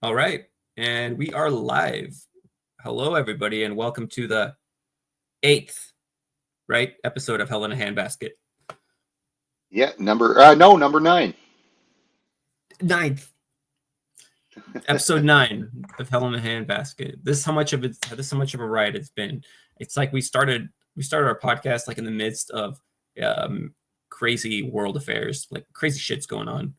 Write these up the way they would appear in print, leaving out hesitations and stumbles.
All right, and we are live. Hello, everybody, and welcome to the 8th, episode of Hell in a Handbasket. Yeah, number 9. Ninth, episode 9 of Hell in a Handbasket. This is how much of a ride it's been. It's like we started our podcast like in the midst of crazy world affairs, like crazy shit's going on.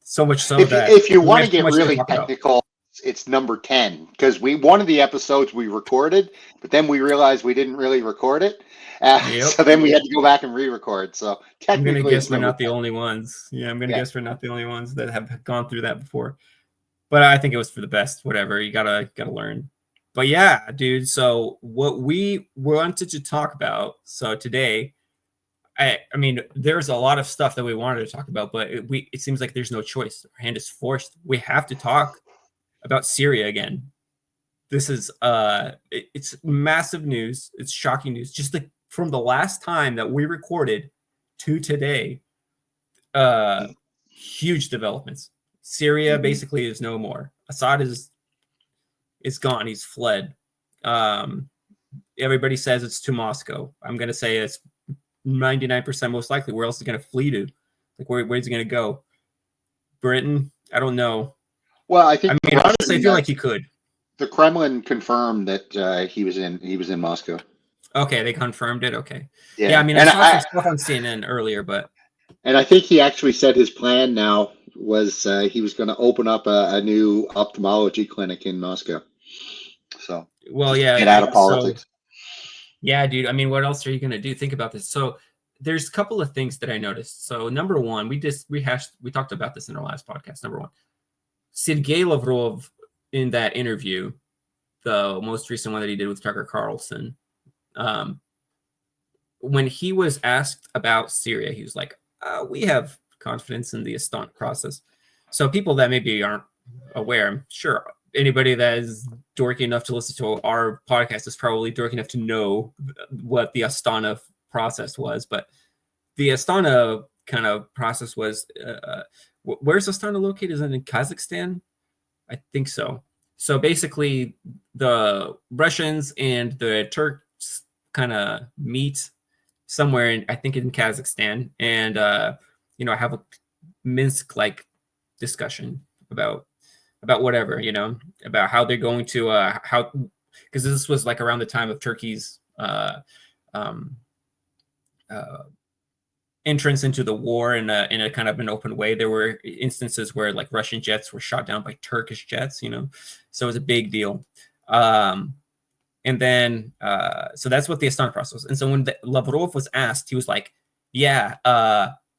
So much so that If you we want have to so get much to really talk about. technical, it's number 10 because one of the episodes we recorded, but then we realized we didn't really record it, Yep. so then we had to go back and re-record. So I'm gonna technically, guess it's we're number not the 10. only ones. Yeah, I'm gonna Yeah. guess we're not the only ones that have gone through that before. But I think it was for the best. Whatever, you gotta learn. But yeah, dude. So what we wanted to talk about. So today, I mean, there's a lot of stuff that we wanted to talk about, but it seems like there's no choice. Our hand is forced. We have to talk about Syria again. This is it's massive news. It's shocking news. Just like from the last time that we recorded to today, uh, huge developments. Syria basically is no more. Assad is gone. He's fled. Um, Everybody says it's to Moscow. I'm gonna say it's 99% most likely. Where else is he gonna flee to? Like where's he gonna go? Britain? I don't know. Well, I I think mean, honestly, I feel like he could. the Kremlin confirmed that he was in Moscow. Okay, they confirmed it. Okay, yeah. I Yeah, mean, I saw some stuff on CNN earlier, but and I think he actually said his plan now was he was going to open up a new ophthalmology clinic in Moscow. So well, just to yeah. get out of So politics. yeah, dude. I mean, what else are you gonna do? Think about this. So there's a couple of things that I noticed. So number one, we talked about this in our last podcast. Number one, Sergei Lavrov in that interview, the most recent one that he did with Tucker Carlson, um, when he was asked about Syria, he was like, "We have confidence in the Astana process." So people that maybe aren't aware, I'm sure anybody that is dorky enough to listen to our podcast is probably dorky enough to know what the Astana process was. But the Astana kind of process was, where's Astana located? Is it in Kazakhstan? I think so. So basically, the Russians and the Turks kind of meet somewhere in, I think, in Kazakhstan, and have a Minsk like discussion about whatever, about how they're going to how, because this was like around the time of Turkey's um, uh, entrance into the war in a kind of an open way. There were instances where like Russian jets were shot down by Turkish jets, so it was a big deal. And then so that's what the Astana process was. And so when Lavrov was asked, he was like, "Yeah,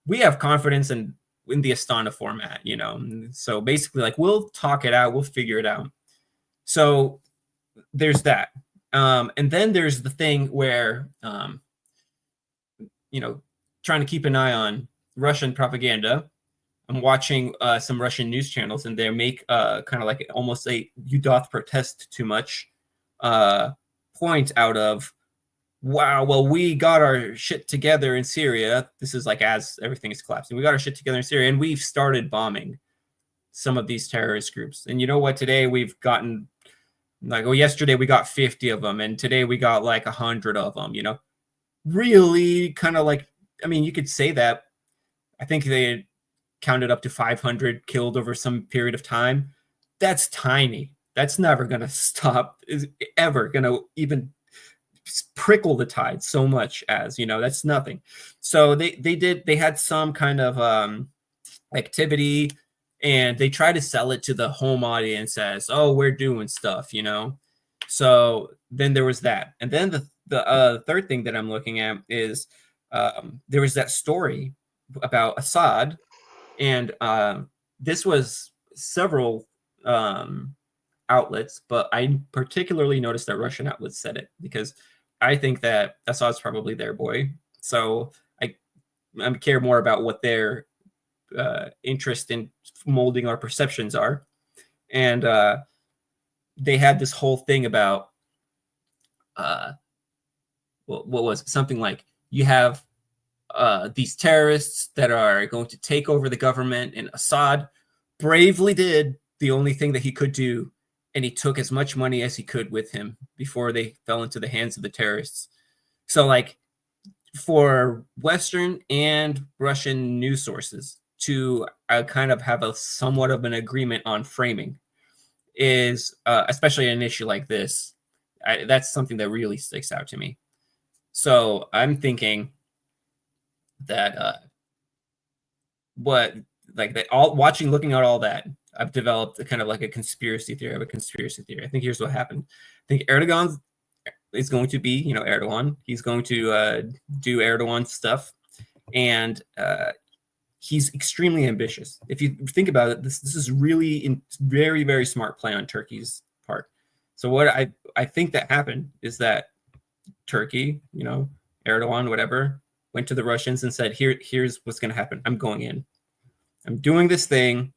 we have confidence in the Astana format, So basically, like, we'll talk it out, we'll figure it out." So there's that. And then there's the thing where trying to keep an eye on Russian propaganda. I'm watching some Russian news channels, and they make kind of like almost a "you doth protest too much" point out of, wow, well, we got our shit together in Syria. This is like as everything is collapsing. We got our shit together in Syria, and we've started bombing some of these terrorist groups. And you know what? Today we've gotten yesterday we got 50 of them, and today we got like 100 of them. Really kind of like, I mean, you could say that. I think they counted up to 500 killed over some period of time. That's tiny. That's never going to stop, is ever going to even prickle the tide so much as, that's nothing. So they had some kind of activity, and they try to sell it to the home audience as, oh, we're doing stuff, So then there was that. And then the third thing that I'm looking at is there was that story about Assad, and this was several outlets, but I particularly noticed that Russian outlets said it because I think that Assad's probably their boy. So I care more about what their interest in molding our perceptions are. And they had this whole thing about what was it? Something like, you have these terrorists that are going to take over the government, and Assad bravely did the only thing that he could do, and he took as much money as he could with him before they fell into the hands of the terrorists. So, like, for Western and Russian news sources to kind of have a somewhat of an agreement on framing is, especially an issue like this, that's something that really sticks out to me. So I'm thinking that looking at all that, I've developed a kind of like a conspiracy theory. I have a conspiracy theory. I think here's what happened. I think Erdogan is going to be, Erdogan. He's going to do Erdogan stuff, and he's extremely ambitious. If you think about it, this is really very, very smart play on Turkey's part. So what I think that happened is that Turkey, Erdogan, whatever, went to the Russians and said, here's what's going to happen. I'm going in. I'm doing this thing.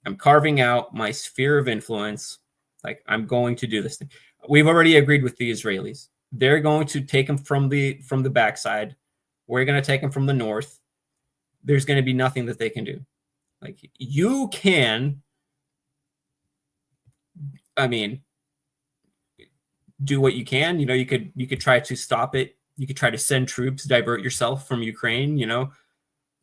I'm carving out my sphere of influence. Like, I'm going to do this thing. We've already agreed with the Israelis. They're going to take them from the backside. We're going to take them from the north. There's going to be nothing that they can do. Like, you can, do what you can. You could try to stop it. You could try to send troops, divert yourself from Ukraine,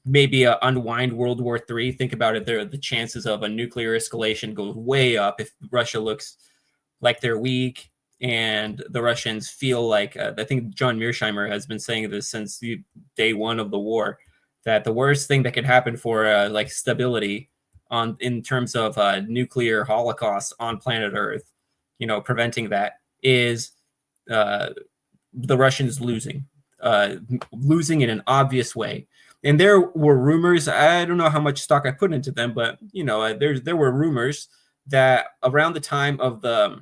maybe unwind World War III. Think about it. The chances of a nuclear escalation go way up if Russia looks like they're weak and the Russians feel like, I think John Mearsheimer has been saying this since the day one of the war, that the worst thing that could happen for like stability in terms of nuclear holocaust on planet Earth, preventing that is the Russians losing in an obvious way. And there were rumors, I don't know how much stock I put into them, but, there were rumors that around the time of the,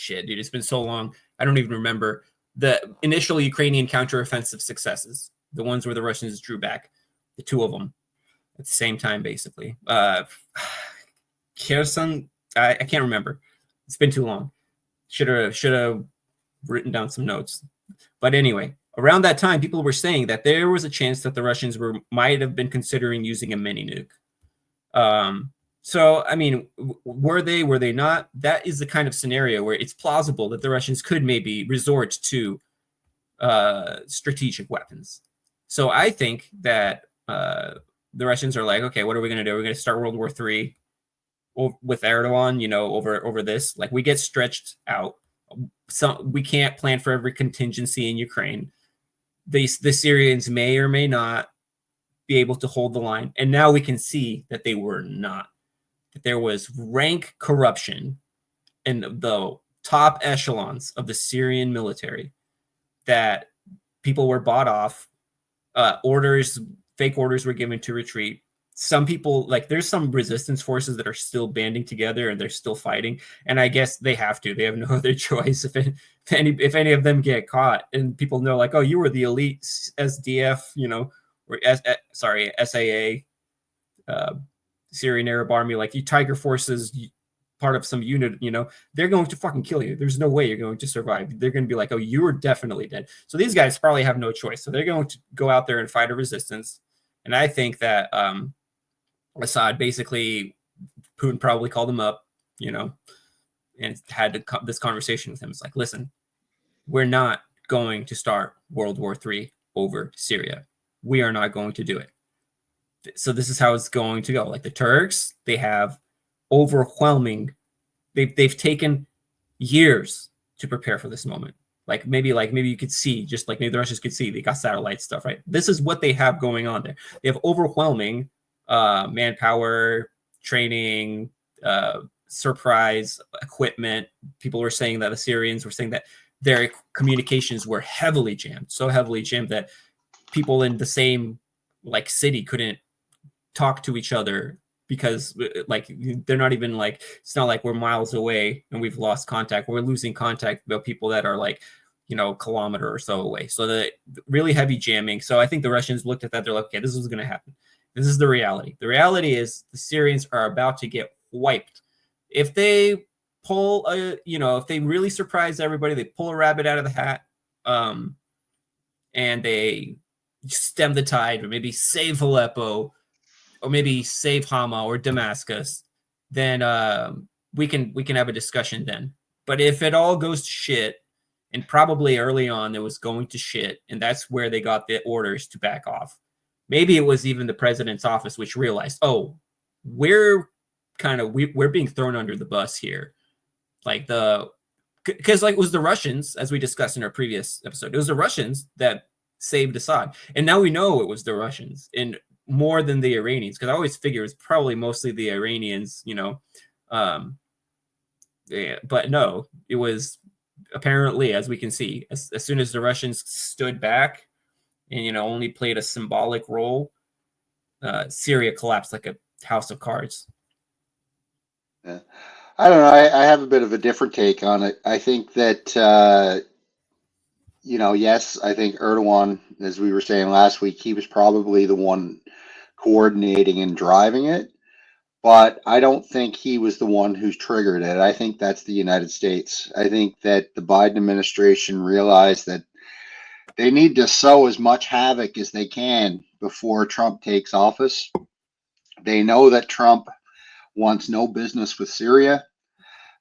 dude, it's been so long, I don't even remember, the initial Ukrainian counteroffensive successes, the ones where the Russians drew back, the two of them at the same time, basically. Kherson, I can't remember. It's been too long. Should have written down some notes. But anyway, around that time, people were saying that there was a chance that the Russians might have been considering using a mini nuke. So, were they not? That is the kind of scenario where it's plausible that the Russians could maybe resort to strategic weapons. So I think that the Russians are like, okay, what are we going to do? We're going to start World War III with Erdogan, over this. Like, we get stretched out. We can't plan for every contingency in Ukraine. The Syrians may or may not be able to hold the line. And now we can see that they were not. That there was rank corruption in the top echelons of the Syrian military, that people were bought off, fake orders were given to retreat. Some people, like, there's some resistance forces that are still banding together and they're still fighting. And I guess they have to. They have no other choice. If any of them get caught and people know, like, oh, you were the elite SDF, or SAA, Syrian Arab Army, like, you Tiger forces, part of some unit, they're going to fucking kill you. There's no way you're going to survive. They're going to be like, oh, you were definitely dead. So these guys probably have no choice. So they're going to go out there and fight a resistance. And I think that Assad, basically, Putin probably called him up, and had this conversation with him. It's like, listen, we're not going to start World War III over Syria. We are not going to do it. So this is how it's going to go. Like, the Turks, they have overwhelming. They've taken years to prepare for this moment. Maybe you could see, just like maybe the Russians could see, they got satellite stuff, right? This is what they have going on there. They have overwhelming manpower, training, surprise equipment. People were saying that the Syrians were saying that their communications were heavily jammed, so heavily jammed that people in the same city couldn't talk to each other, because they're not even it's not like we're miles away and we've lost contact. We're losing contact with people that are a kilometer or so away. So the really heavy jamming. So I think the Russians looked at that. They're like, okay, this is going to happen. This is the reality. The reality is the Syrians are about to get wiped. If they pull if they really surprise everybody, they pull a rabbit out of the hat, and they stem the tide, or maybe save Aleppo, or maybe save Hama or Damascus, then we can have a discussion then. But if it all goes to shit, and probably early on it was going to shit, and that's where they got the orders to back off. Maybe it was even the president's office which realized, oh, we're being thrown under the bus here. Like because like it was the Russians, as we discussed in our previous episode, it was the Russians that saved Assad, and now we know it was the Russians, and more than the Iranians, because I always figure it was probably mostly the Iranians, yeah, but no, it was apparently, as we can see, as soon as the Russians stood back and only played a symbolic role, Syria collapsed like a house of cards. Yeah. I don't know. I have a bit of a different take on it. I think that yes, I think Erdogan, as we were saying last week, he was probably the one coordinating and driving it, but I don't think he was the one who's triggered it. I think that's the United States. I think that the Biden administration realized that they need to sow as much havoc as they can before Trump takes office. They know that Trump wants no business with Syria.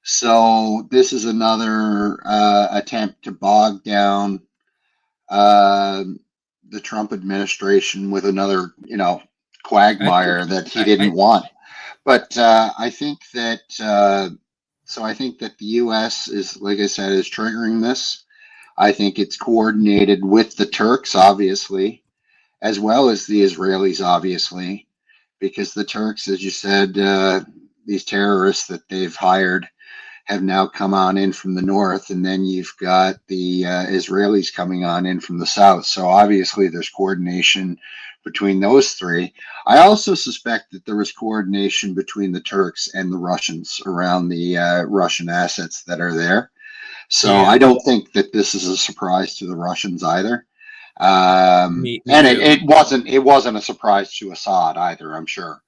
So this is another attempt to bog down the Trump administration with another, quagmire that he didn't want. But I think that I think that the U.S. is, like I said, is triggering this. I think it's coordinated with the Turks, obviously, as well as the Israelis, obviously, because the Turks, as you said, these terrorists that they've hired have now come on in from the north, and then you've got the Israelis coming on in from the south. So obviously there's coordination between those three. I also suspect that there was coordination between the Turks and the Russians around the Russian assets that are there. So yeah. I don't think that this is a surprise to the Russians either. Me and it wasn't a surprise to Assad either, I'm sure.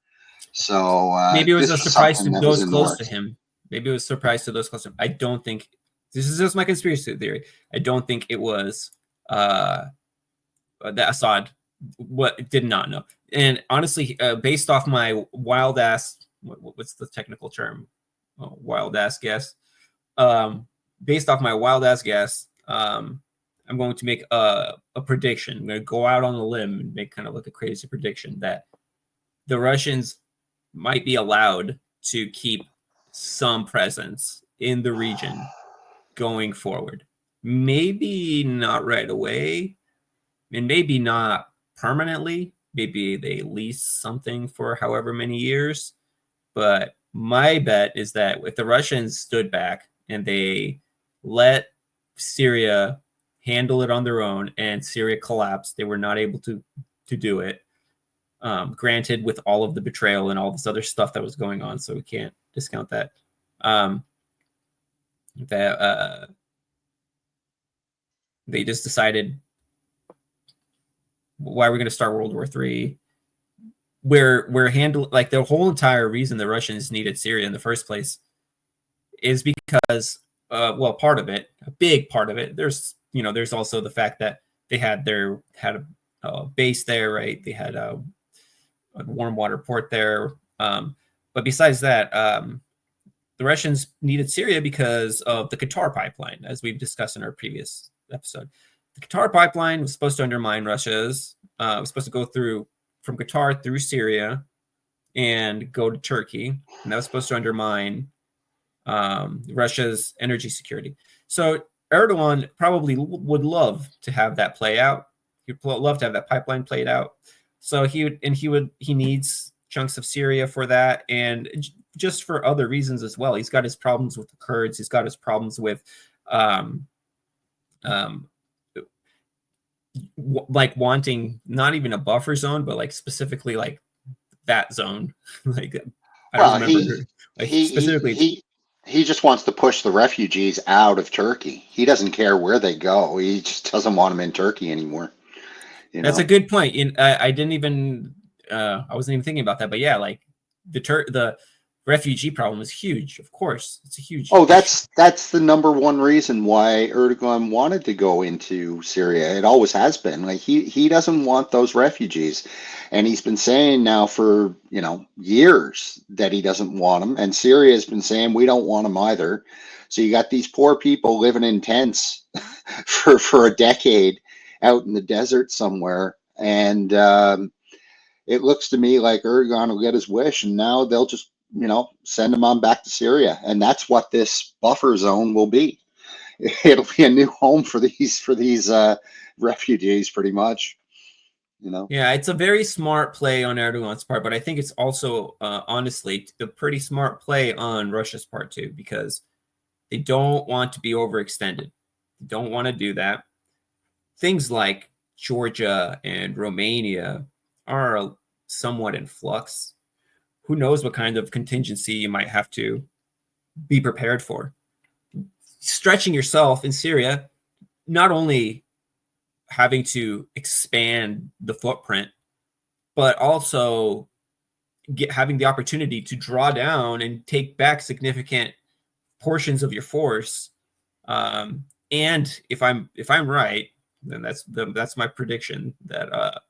So maybe it was a surprise to those close to him. Maybe it was a surprise to those close to him. I don't think this is just my conspiracy theory. I don't think it was that Assad did not know. And honestly, based off my wild ass, what's the technical term? Wild ass guess. Based off my wild ass guess, I'm going to make a prediction. I'm going to go out on a limb and make kind of like a crazy prediction that the Russians might be allowed to keep some presence in the region going forward. Maybe not right away, and maybe not permanently. Maybe they lease something for however many years. But my bet is that if the Russians stood back and they let Syria handle it on their own and Syria collapsed, they were not able to do it. Granted, with all of the betrayal and all this other stuff that was going on, so we can't discount that. They just decided, why are we going to start World War III? We're handling, like, the whole entire reason the Russians needed Syria in the first place is because, part of it, a big part of it, there's also the fact that they had a base there, right? They had a warm water port there. But besides that, the Russians needed Syria because of the Qatar pipeline, as we've discussed in our previous episode. The Qatar pipeline was supposed to undermine Russia's, was supposed to go from Qatar through Syria and go to Turkey. And that was supposed to undermine Russia's energy security. So Erdogan probably would love to have that play out. He'd love to have that pipeline played out. So he needs chunks of Syria for that, and just for other reasons as well. He's got his problems with the Kurds. He's got his problems with like wanting not even a buffer zone, but like specifically like that zone. Like I don't remember. He just wants to push the refugees out of Turkey. He doesn't care where they go. He just doesn't want them in Turkey anymore. That's a good point. I didn't even I wasn't even thinking about that, but yeah, like the refugee problem is huge. Of course, it's a huge Oh, issue. that's the number one reason why Erdogan wanted to go into Syria. It always has been. Like he doesn't want those refugees, and he's been saying now for years that he doesn't want them. And Syria has been saying we don't want them either. So you got these poor people living in tents for a decade out in the desert somewhere, and it looks to me like Erdogan will get his wish, and now they'll just send him on back to Syria, and that's what this buffer zone will be. It'll be a new home for these refugees, pretty much. Yeah, it's a very smart play on Erdogan's part, but I think it's also, honestly, a pretty smart play on Russia's part too, because they don't want to be overextended. They don't want to do that. Things like Georgia and Romania are somewhat in flux. Who knows what kind of contingency you might have to be prepared for. Stretching yourself in Syria, not only having to expand the footprint, but also having the opportunity to draw down and take back significant portions of your force. And if I'm right, then that's my prediction that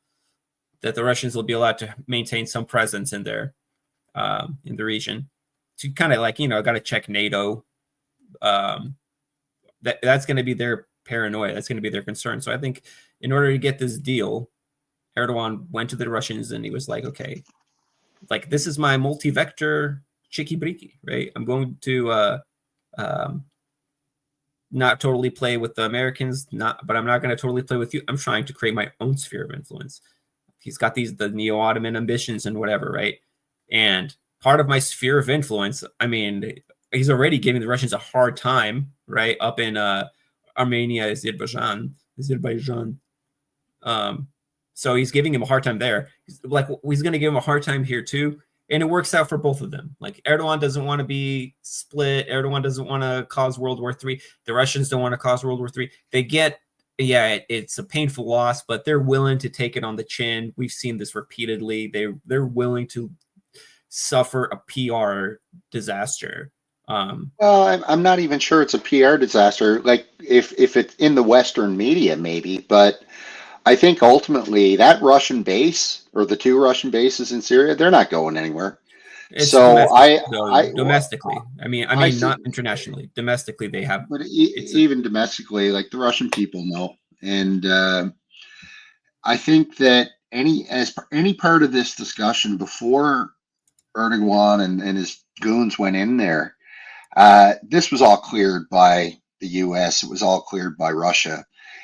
the Russians will be allowed to maintain some presence in there, in the region, to kind of got to check NATO. That's going to be their paranoia. That's going to be their concern. So I think in order to get this deal, Erdogan went to the Russians and he was like, okay, this is my multi-vector chicky briki, right? I'm going to not totally play with the Americans, but I'm not going to totally play with you. I'm trying to create my own sphere of influence. He's got the neo-Ottoman ambitions and whatever, right? And part of my sphere of influence, I mean, he's already giving the Russians a hard time, right? Up in Armenia, Azerbaijan. So he's giving him a hard time there. He's going to give him a hard time here too. And it works out for both of them. Like, Erdogan doesn't want to be split. Erdogan doesn't want to cause World War III. The Russians don't want to cause World War III. They get, it's a painful loss, but they're willing to take it on the chin. We've seen this repeatedly. They're willing to suffer a PR disaster. Well, I'm not even sure it's a PR disaster. Like, if it's in the Western media, maybe, but I think ultimately that Russian base, or the two Russian bases in Syria, they're not going anywhere. It's So domestically. I mean, see, not internationally. Domestically, they have. but even domestically, like, the Russian people know, and I think that any part of this discussion before Erdogan and his goons went in there, this was all cleared by the U.S. It was all cleared by Russia.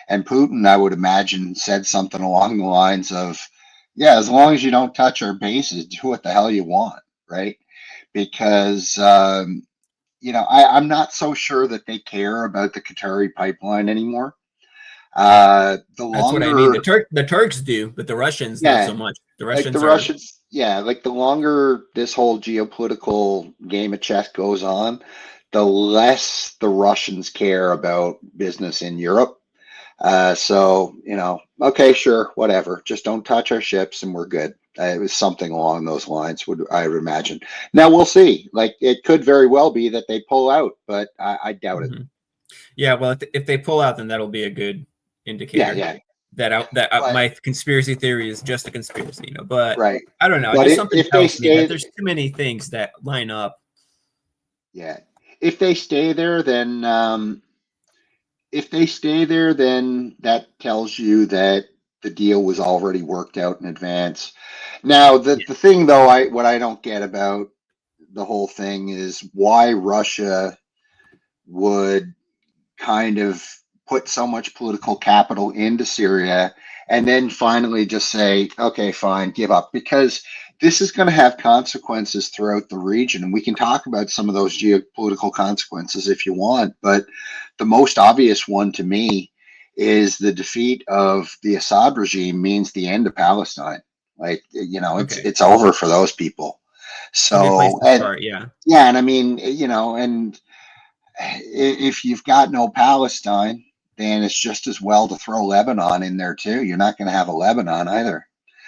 And Putin, I would imagine, said something along the lines of, yeah, as long as you don't touch our bases, do what the hell you want, right? Because, I'm not so sure that they care about the Qatari pipeline anymore. The That's what I mean. longer, The Turks do, but the Russians not yeah, so much. The like the Russians are. Russians, yeah, like the longer this whole geopolitical game of chess goes on, the less the Russians care about business in Europe. So, okay, sure, whatever. Just don't touch our ships and we're good. It was something along those lines, I would imagine. Now we'll see. Like, it could very well be that they pull out, but I doubt it. Mm-hmm. Yeah, well, if they pull out, then that'll be a good indicator. Yeah. That But my conspiracy theory is just a conspiracy, But right. I don't know. But Just something if they tells me that stay, there's too many things that line up. yeah, if they stay there, then that tells you that the deal was already worked out in advance. Now, Yeah. the thing though, what I don't get about the whole thing is why Russia would kind of put so much political capital into Syria and then finally just say, okay, fine, give up, because this is going to have consequences throughout the region. And we can talk about some of those geopolitical consequences if you want, but the most obvious one to me is the defeat of the Assad regime means the end of Palestine. Like, Okay. it's over for those people. It's a good place So, to and start. Yeah. yeah, and I mean, and if you've got no Palestine, then it's just as well to throw Lebanon in there too. You're not going to have a Lebanon either.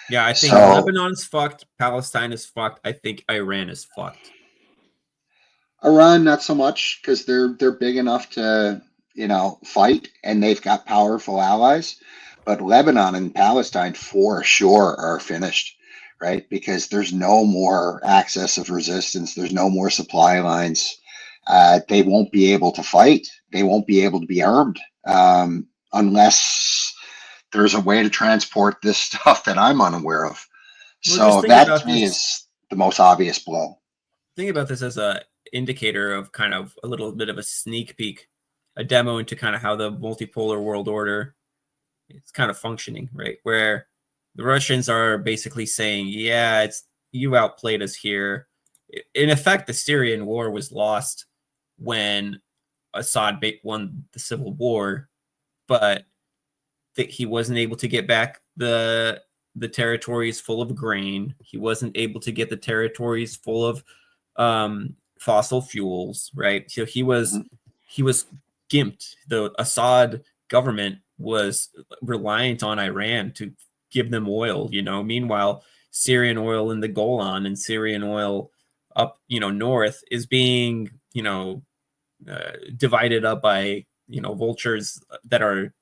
Yeah, I think So, Lebanon's fucked. Palestine is fucked. I think Iran is fucked. Iran, not so much, because they're big enough to, fight, and they've got powerful allies. But Lebanon and Palestine for sure are finished, right? Because there's no more access of resistance. There's no more supply lines. They won't be able to fight. They won't be able to be armed, unless there's a way to transport this stuff that I'm unaware of. Well, just So think that to about me this. is the most obvious blow. Think about this as a indicator of kind of a little bit of a sneak peek, a demo into kind of how the multipolar world order is kind of functioning, right? Where the Russians are basically saying, yeah, it's you outplayed us here. In effect, the Syrian war was lost when Assad won the civil war, but he wasn't able to get back the territories full of grain. He wasn't able to get the territories full of fossil fuels, right? So he was gimped. The Assad government was reliant on Iran to give them oil, Meanwhile, Syrian oil in the Golan and Syrian oil up, north is being, divided up by, vultures that are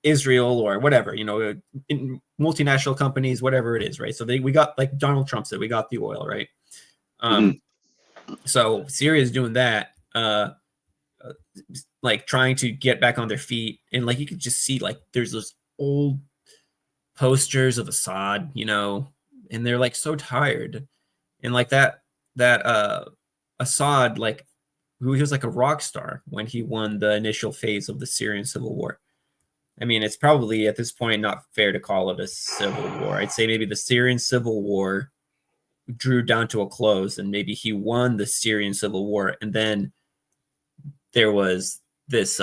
Israel or whatever, in multinational companies, whatever it is, right? So we got, like Donald Trump said, we got the oil, right? So Syria is doing that, like trying to get back on their feet, and like you could just see like there's those old posters of Assad, and they're like so tired, and like that Assad, like who he was like a rock star when he won the initial phase of the Syrian civil war. I mean, it's probably at this point not fair to call it a civil war. I'd say maybe the Syrian civil war drew down to a close, and maybe he won the Syrian civil war, and then there was this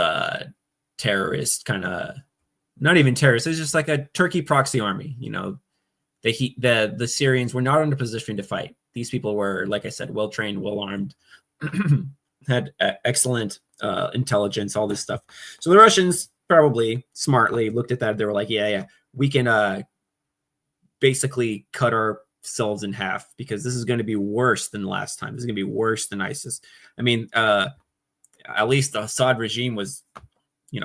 terrorist kind of, not even terrorist, it's just like a Turkey proxy army. The Syrians were not in a position to fight. These people were, like I said, well trained, well armed, had excellent intelligence, all this stuff. So the Russians probably smartly looked at that. They were like, yeah, we can basically cut ourselves in half, because this is going to be worse than last time. This is going to be worse than ISIS. I mean, at least the Assad regime was,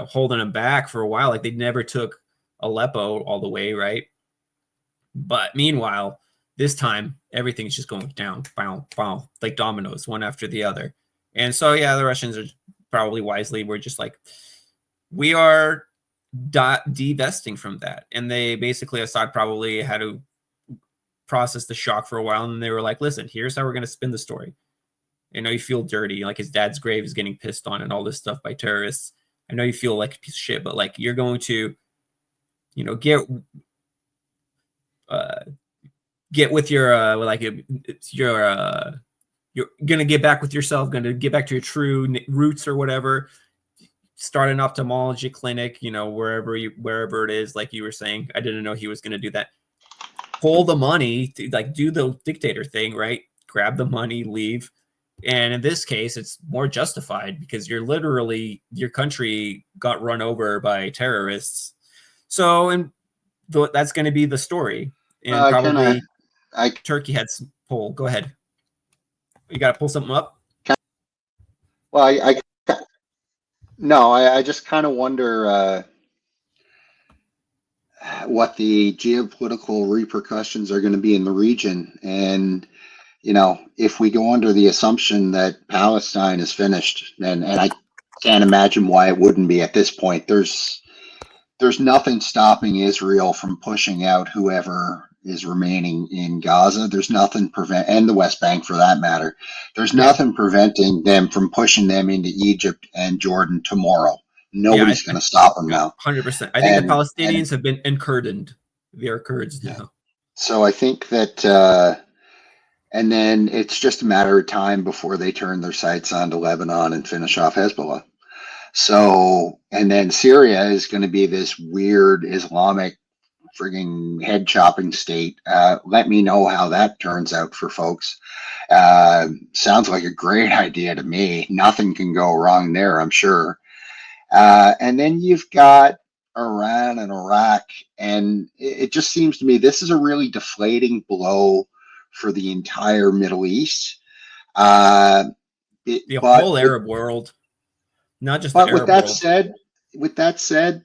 holding them back for a while. Like they never took Aleppo all the way, right? But meanwhile, this time everything's just going down, bow, bow, like dominoes, one after the other. And so, yeah, the Russians are probably wisely were just like, we are divesting from that. And they basically, Assad probably had to process the shock for a while. And they were like, listen, here's how we're going to spin the story. I know you feel dirty, like his dad's grave is getting pissed on and all this stuff by terrorists. I know you feel like a piece of shit, but like you're going to, get with your you're gonna get back with yourself, gonna get back to your true roots or whatever. Start an ophthalmology clinic, wherever it is, like you were saying. I didn't know he was gonna do that. Pull the money, like do the dictator thing, right? Grab the money, leave. And in this case, it's more justified because your country got run over by terrorists. So, and that's going to be the story. And probably Turkey had some pull. Go ahead. You got to pull something up? Well, I just kind of wonder what the geopolitical repercussions are going to be in the region. And, if we go under the assumption that Palestine is finished, and I can't imagine why it wouldn't be at this point, there's nothing stopping Israel from pushing out whoever is remaining in Gaza. There's nothing and the West Bank for that matter. There's nothing preventing them from pushing them into Egypt and Jordan tomorrow. Nobody's going to stop them now. 100%. I think the Palestinians have been encurdened. They are Kurds now. So I think that, and then it's just a matter of time before they turn their sights onto Lebanon and finish off Hezbollah. So, and then Syria is going to be this weird Islamic frigging head chopping state. Let me know how that turns out for folks. Sounds like a great idea to me. Nothing can go wrong there, I'm sure. And then you've got Iran and Iraq, and it just seems to me this is a really deflating blow for the entire Middle East. Uh, it, The but whole with Arab world, not just the but with Arab that world. said, with that said,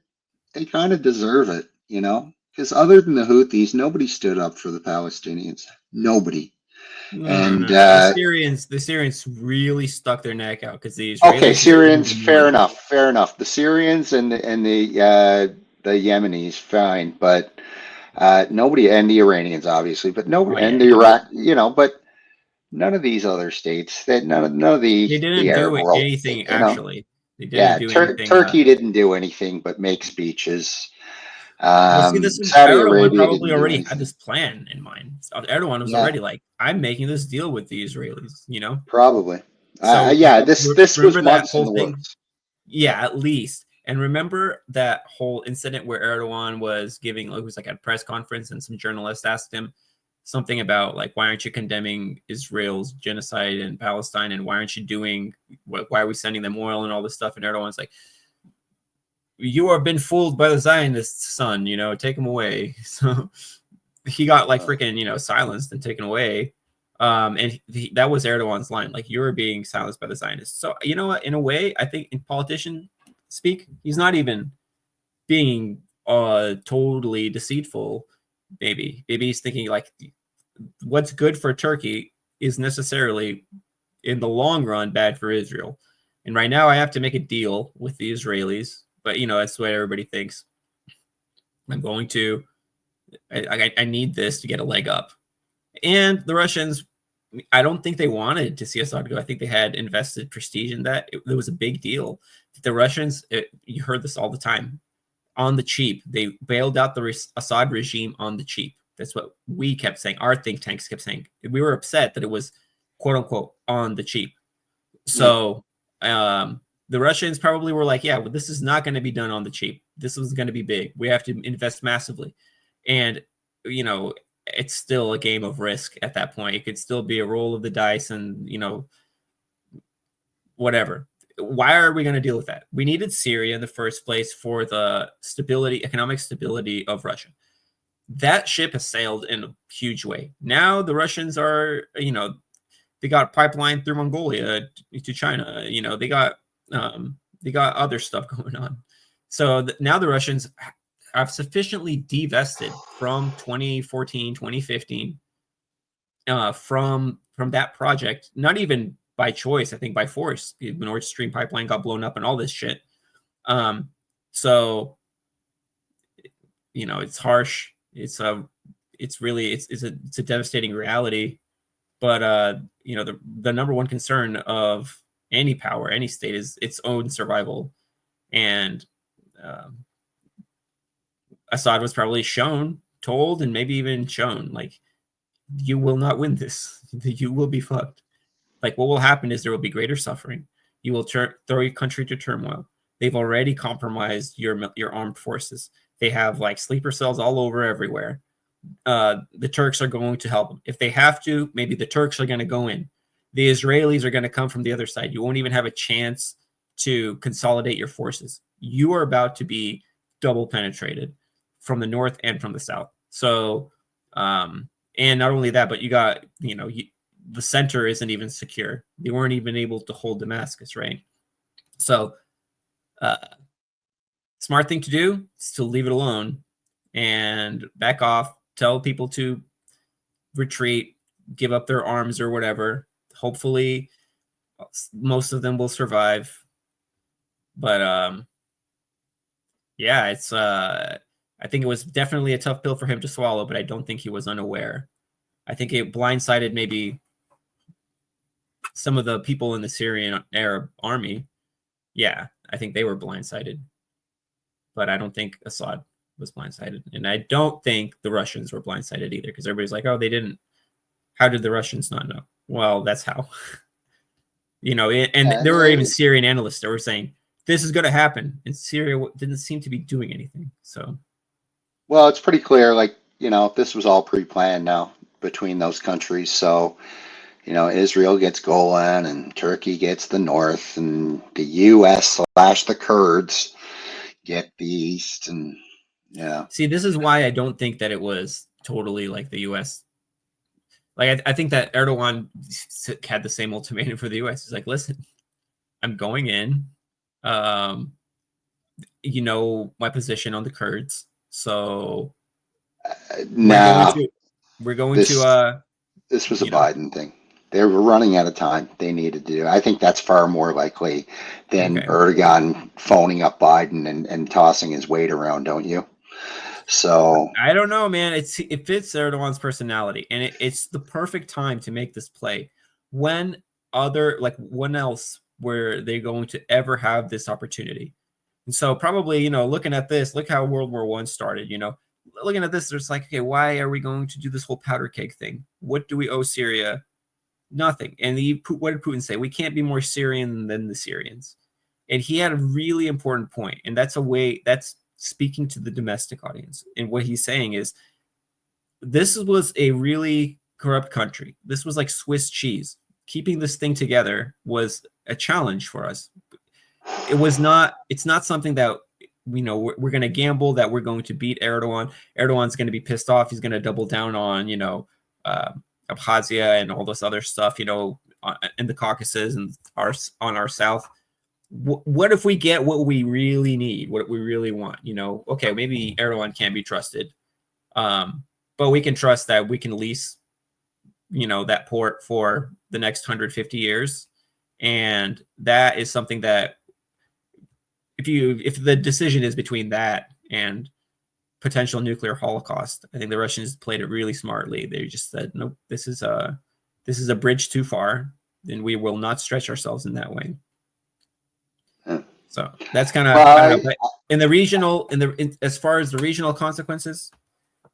they kind of deserve it, you know, because other than the Houthis, nobody stood up for the Palestinians. Nobody. And No. The Syrians really stuck their neck out because the okay, Israelis just gave Syrians, them fair money. enough, fair enough. The Syrians the Yemenis, fine, but nobody, and the Iranians, obviously, but Oh nobody, yeah, and the yeah. Iraq, you know, but none of these other states, that none of They the didn't Arab do world, anything you know, actually. They didn't yeah, do anything. Turkey didn't do anything but make speeches. Well, see, this Saudi Erdogan Arabia probably didn't do already had anything. this plan in mind. So Erdogan was Yeah, already like, "I'm making this deal with the Israelis," you know. probably. So Yeah, this was remember that months in whole the thing? works. Yeah, at least. And remember that whole incident where Erdogan was giving, it was like at a press conference, and some journalist asked him something about like, why aren't you condemning Israel's genocide in Palestine, and why aren't you doing, why are we sending them oil and all this stuff? And Erdogan's like, you are been fooled by the Zionists, son. You know, take them away. So he got like Uh, freaking, silenced and taken away. And that was Erdogan's line, like, you're being silenced by the Zionists. So you know what? In a way, I think in politician speak, he's not even being totally deceitful. Maybe he's thinking like, what's good for Turkey is necessarily in the long run bad for Israel. And right now, I have to make a deal with the Israelis, but that's what everybody thinks. I'm going to. I need this to get a leg up. And the Russians, I don't think they wanted to see Assad go. I think they had invested prestige in that. It was a big deal. The Russians, you heard this all the time, on the cheap. They bailed out the Assad regime on the cheap. That's what we kept saying. Our think tanks kept saying. We were upset that it was, quote unquote, on the cheap. yeah. So the Russians probably were like, yeah, well, this is not going to be done on the cheap. This is going to be big. We have to invest massively. And, it's still a game of risk at that point. It could still be a roll of the dice and, whatever. Why are we going to deal with that? We needed Syria in the first place for the economic stability of Russia. That ship has sailed in a huge way. Now the Russians are, they got a pipeline through Mongolia to China. They got other stuff going on. So now the Russians have sufficiently divested from 2014, 2015, from that project. Not even by choice, I think by force. The Nord Stream pipeline got blown up and all this shit. So it's harsh. It's a devastating reality. But the number one concern of any power, any state, is its own survival. And Assad was probably told, and maybe even shown, like, you will not win this. You will be fucked. Like, what will happen is there will be greater suffering. You will throw your country to turmoil. They've already compromised your armed forces. They have like sleeper cells all over everywhere. The Turks are going to help them. If they have to, maybe the Turks are going to go in. The Israelis are going to come from the other side. You won't even have a chance to consolidate your forces. You are about to be double penetrated from the north and from the south. So, and not only that, but you got, the center isn't even secure. They weren't even able to hold Damascus, right? So, uh, smart thing to do is to leave it alone and back off, tell people to retreat, give up their arms or whatever. Hopefully, most of them will survive. But yeah, I think it was definitely a tough pill for him to swallow, but I don't think he was unaware. I think it blindsided maybe some of the people in the Syrian Arab army. Yeah, I think they were blindsided, but I don't think Assad was blindsided, and I don't think the Russians were blindsided either, because everybody's like, oh, they didn't. How did the Russians not know? Well, that's how. And there were even Syrian analysts that were saying this is going to happen, and Syria didn't seem to be doing anything. So, Well, it's pretty clear, like, this was all pre-planned now between those countries. So, Israel gets Golan and Turkey gets the north, and the U.S. / the Kurds get the east. And yeah, see, this is why I don't think that it was totally like the U.S. Like I think that Erdogan had the same ultimatum for the U.S. He's like, listen, I'm going in. You know my position on the Kurds, so No, we're going this to this was a you know, Biden thing. They were running out of time. They needed to do. I think that's far more likely than okay. Erdogan phoning up Biden and tossing his weight around, don't you? So I don't know, man. It fits Erdogan's personality, and it's the perfect time to make this play. When when else were they going to ever have this opportunity? And so probably, looking at this, look how World War One started. Looking at this, there's like, okay, why are we going to do this whole powder keg thing? What do we owe Syria? Nothing. And what did Putin say? We can't be more Syrian than the Syrians. And he had a really important point, and that's speaking to the domestic audience. And what he's saying is, this was a really corrupt country. This was like Swiss cheese. Keeping this thing together was a challenge for us. It's not something that we're going to gamble that we're going to beat Erdogan. Erdogan's going to be pissed off. He's going to double down on Abkhazia and all this other stuff, in the Caucasus and on our south. What if we get what we really need, what we really want? Okay, maybe Erdogan can't be trusted, but we can trust that we can lease, that port for the next 150 years, and that is something that if the decision is between that and potential nuclear holocaust, I think the Russians played it really smartly. They just said, nope, this is a bridge too far, and we will not stretch ourselves in that way. So that's kind of, I don't know, but in the regional, as far as the regional consequences,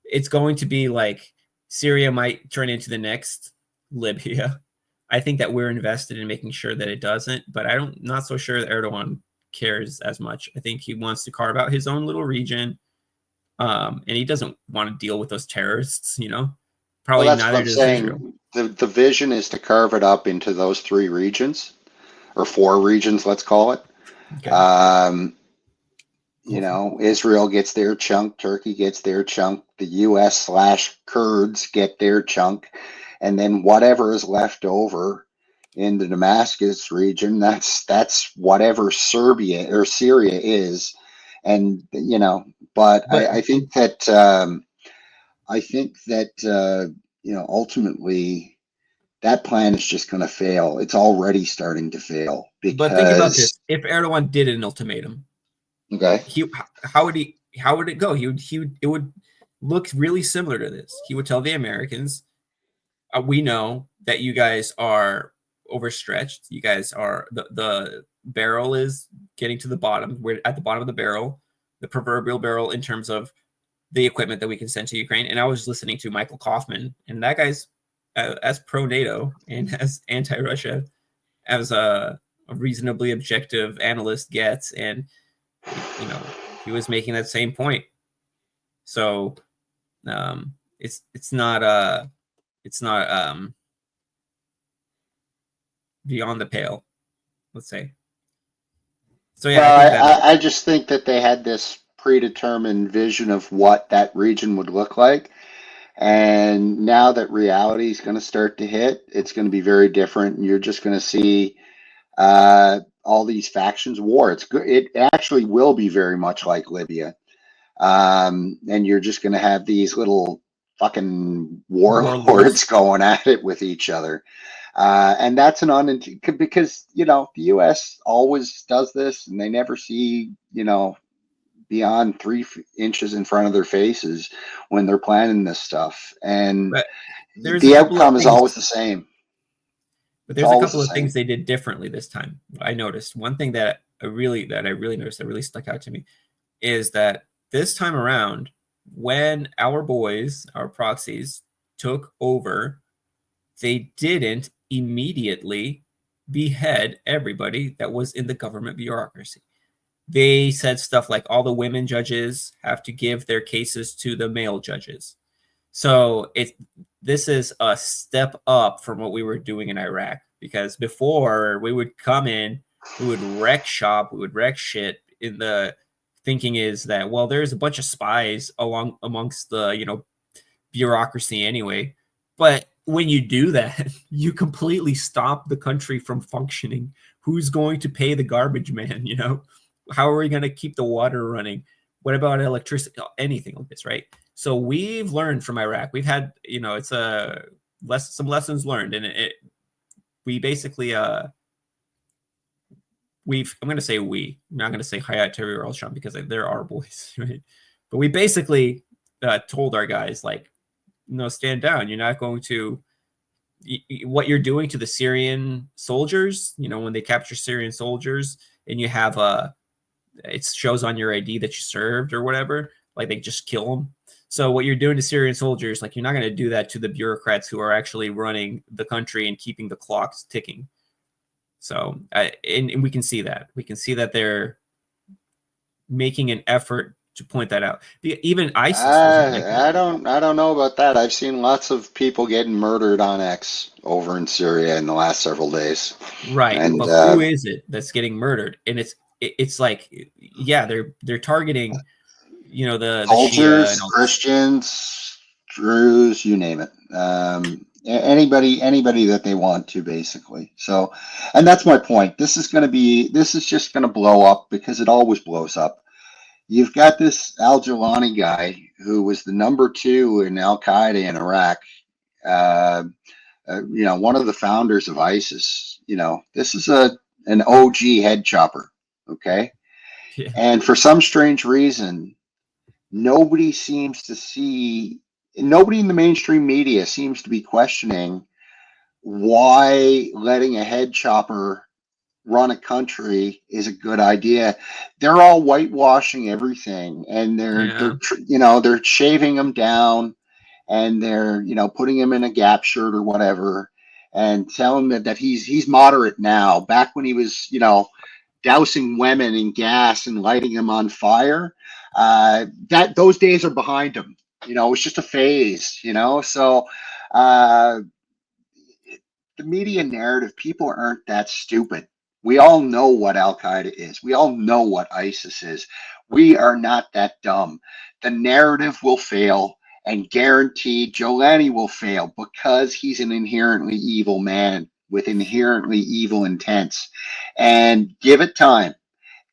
it's going to be like Syria might turn into the next Libya. I think that we're invested in making sure that it doesn't, but not so sure that Erdogan cares as much. I think he wants to carve out his own little region, and he doesn't want to deal with those terrorists. Probably well, that's what neither I'm does Israel. saying. The vision is to carve it up into those 3 regions or 4 regions, let's call it. Okay. Israel gets their chunk, Turkey gets their chunk, the US/Kurds get their chunk, and then whatever is left over in the Damascus region, that's whatever Serbia or Syria is. And but I think that ultimately that plan is just going to fail. It's already starting to fail because. But think about this: if Erdogan did an ultimatum, okay, how would it go? It would look really similar to this. He would tell the Americans, we know that you guys are overstretched. You guys are the barrel is getting to the bottom. We're at the bottom of the barrel, the proverbial barrel, in terms of the equipment that we can send to Ukraine. And I was listening to Michael Kaufman, and that guy's as pro NATO and as anti-Russia as a reasonably objective analyst gets, and he was making that same point. So it's not beyond the pale, let's say. So yeah, I just think that they had this predetermined vision of what that region would look like. And now that reality is going to start to hit, it's going to be very different. And you're just going to see all these factions war. It actually will be very much like Libya. And you're just going to have these little fucking warlords going at it with each other. And that's because, the U.S. always does this, and they never see, beyond 3 inches in front of their faces when they're planning this stuff. And the outcome is always the same. But there's a couple of things they did differently this time. I noticed one thing that I really noticed that really stuck out to me is that this time around, when our boys, our proxies, took over, they didn't immediately behead everybody that was in the government bureaucracy. They said stuff like all the women judges have to give their cases to the male judges. So this is a step up from what we were doing in Iraq, because before we would come in, we would wreck shop, we would wreck shit. In the thinking is that, well, there's a bunch of spies amongst the bureaucracy anyway. But when you do that, you completely stop the country from functioning. Who's going to pay the garbage man? You know, how are we going to keep the water running? What about electricity? Anything like this, right? So we've learned from Iraq. We've had, you know, it's some lessons learned, and we basically I'm going to say we. I'm not going to say Hayat Tahrir al-Sham because they're our boys, right? But we basically told our guys, like, no, stand down. You're not going to what you're doing to the Syrian soldiers. You know, when they capture Syrian soldiers and you have it shows on your ID that you served or whatever, like they just kill them. So what you're doing to Syrian soldiers, like you're not going to do that to the bureaucrats who are actually running the country and keeping the clocks ticking. So and we can see that. We can see that they're making an effort to point that out. Even ISIS wasn't like that. I don't know about that. I've seen lots of people getting murdered on X over in Syria in the last several days. Right, And but who is it that's getting murdered? And it's like, yeah, they're targeting, you know, the Shia and cultures, all this. Christians, Druze, you name it. Anybody that they want to, basically. So, and that's my point. This is just going to blow up because it always blows up. You've got this Al Jilani guy who was the number 2 in Al Qaeda in Iraq. You know, one of the founders of ISIS. You know, this is an OG head chopper. Okay, Yeah. and for some strange reason, nobody in the mainstream media seems to be questioning why letting a head chopper run a country is a good idea. They're all whitewashing everything, and they're shaving them down, and they're putting him in a Gap shirt or whatever, and telling that he's moderate now. Back when he was dousing women in gas and lighting them on fire, that those days are behind him. It's just a phase. So the media narrative, people aren't that stupid. We all know what Al Qaeda is. We all know what ISIS is. We are not that dumb. The narrative will fail, and guaranteed Jolani will fail because he's an inherently evil man with inherently evil intents. And give it time.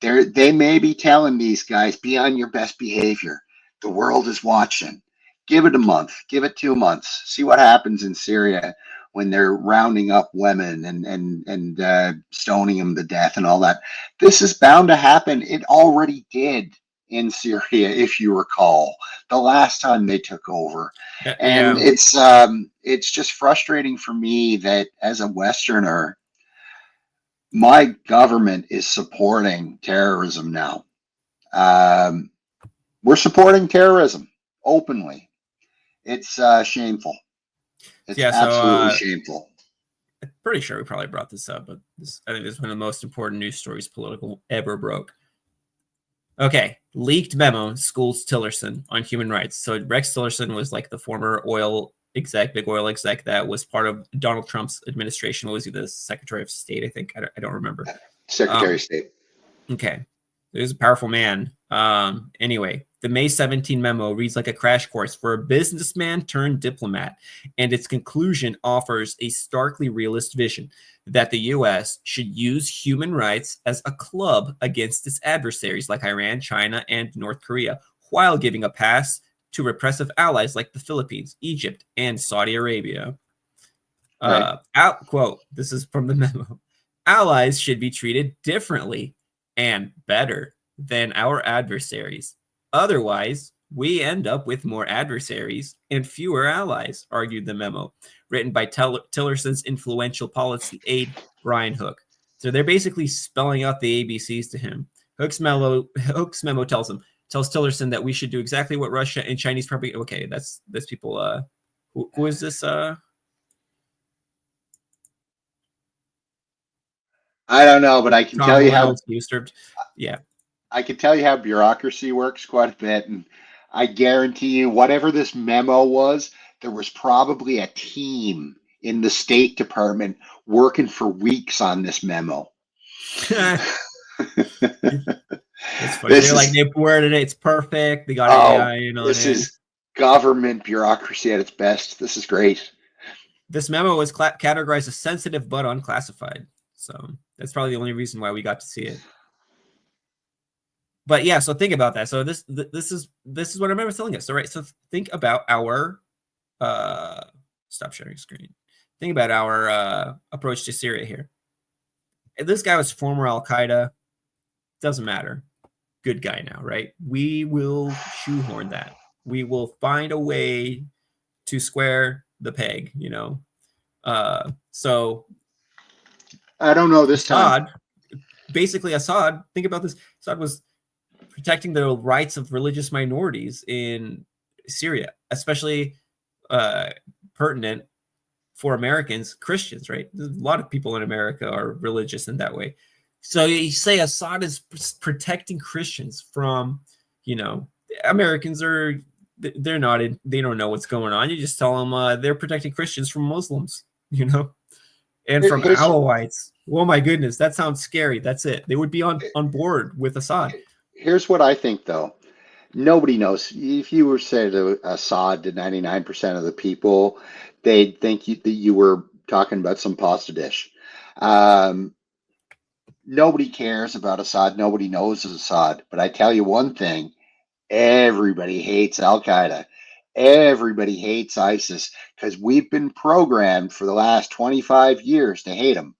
They may be telling these guys, be on your best behavior. The world is watching. Give it a month. Give it 2 months. See what happens in Syria when they're rounding up women and stoning them to death and all that. This is bound to happen. It already did in Syria, if you recall, the last time they took over. And it's just frustrating for me that as a Westerner, my government is supporting terrorism now. We're supporting terrorism openly. It's shameful. It's absolutely shameful. I'm pretty sure we probably brought this up, but I think this is one of the most important news stories political ever broke. Okay, leaked memo schools Tillerson on human rights. So Rex Tillerson was like the former big oil exec that was part of Donald Trump's administration. What was he, the Secretary of State? I think I don't remember. Secretary of State. Okay, he was a powerful man. Anyway, the May 17 memo reads like a crash course for a businessman turned diplomat, and its conclusion offers a starkly realist vision that the U.S. should use human rights as a club against its adversaries like Iran, China, and North Korea, while giving a pass to repressive allies like the Philippines, Egypt, and Saudi Arabia. Right. Quote, this is from the memo. Allies should be treated differently and better than our adversaries. Otherwise, we end up with more adversaries and fewer allies, argued the memo, written by Tillerson's influential policy aide, Brian Hook. So they're basically spelling out the ABCs to him. Hook's memo tells Tillerson that we should do exactly what Russia and Chinese propaganda. Okay, that's people. Who is this? I don't know, but I can tell you how. Yeah. I can tell you how bureaucracy works quite a bit, and I guarantee you, whatever this memo was, there was probably a team in the State Department working for weeks on this memo. It's funny. They worded it. It's perfect. They got AI in on it. This is government bureaucracy at its best. This is great. This memo was categorized as sensitive but unclassified. So that's probably the only reason why we got to see it. But yeah, so think about that. So this is what I remember telling us. So right, so think about our stop sharing screen. Think about our approach to Syria here. If this guy was former Al Qaeda, doesn't matter. Good guy now, right? We will shoehorn that. We will find a way to square the peg, you know. So I don't know this Assad, time. basically Assad, think about this. Assad was protecting the rights of religious minorities in Syria, especially pertinent for Americans, Christians, right? A lot of people in America are religious in that way. So you say Assad is protecting Christians from, you know, Americans are, they're not, they don't know what's going on. You just tell them they're protecting Christians from Muslims, you know, and from Here's Alawites. Oh my goodness, that sounds scary. That's it. They would be on board with Assad. here's what I think though. Nobody knows. If you were say to Assad to 99% of the people, they'd think that you were talking about some pasta dish. Um, Nobody cares about Assad. Nobody knows Assad. But I tell you one thing: everybody hates Al Qaeda. Everybody hates ISIS because we've been programmed for the last 25 years to hate them.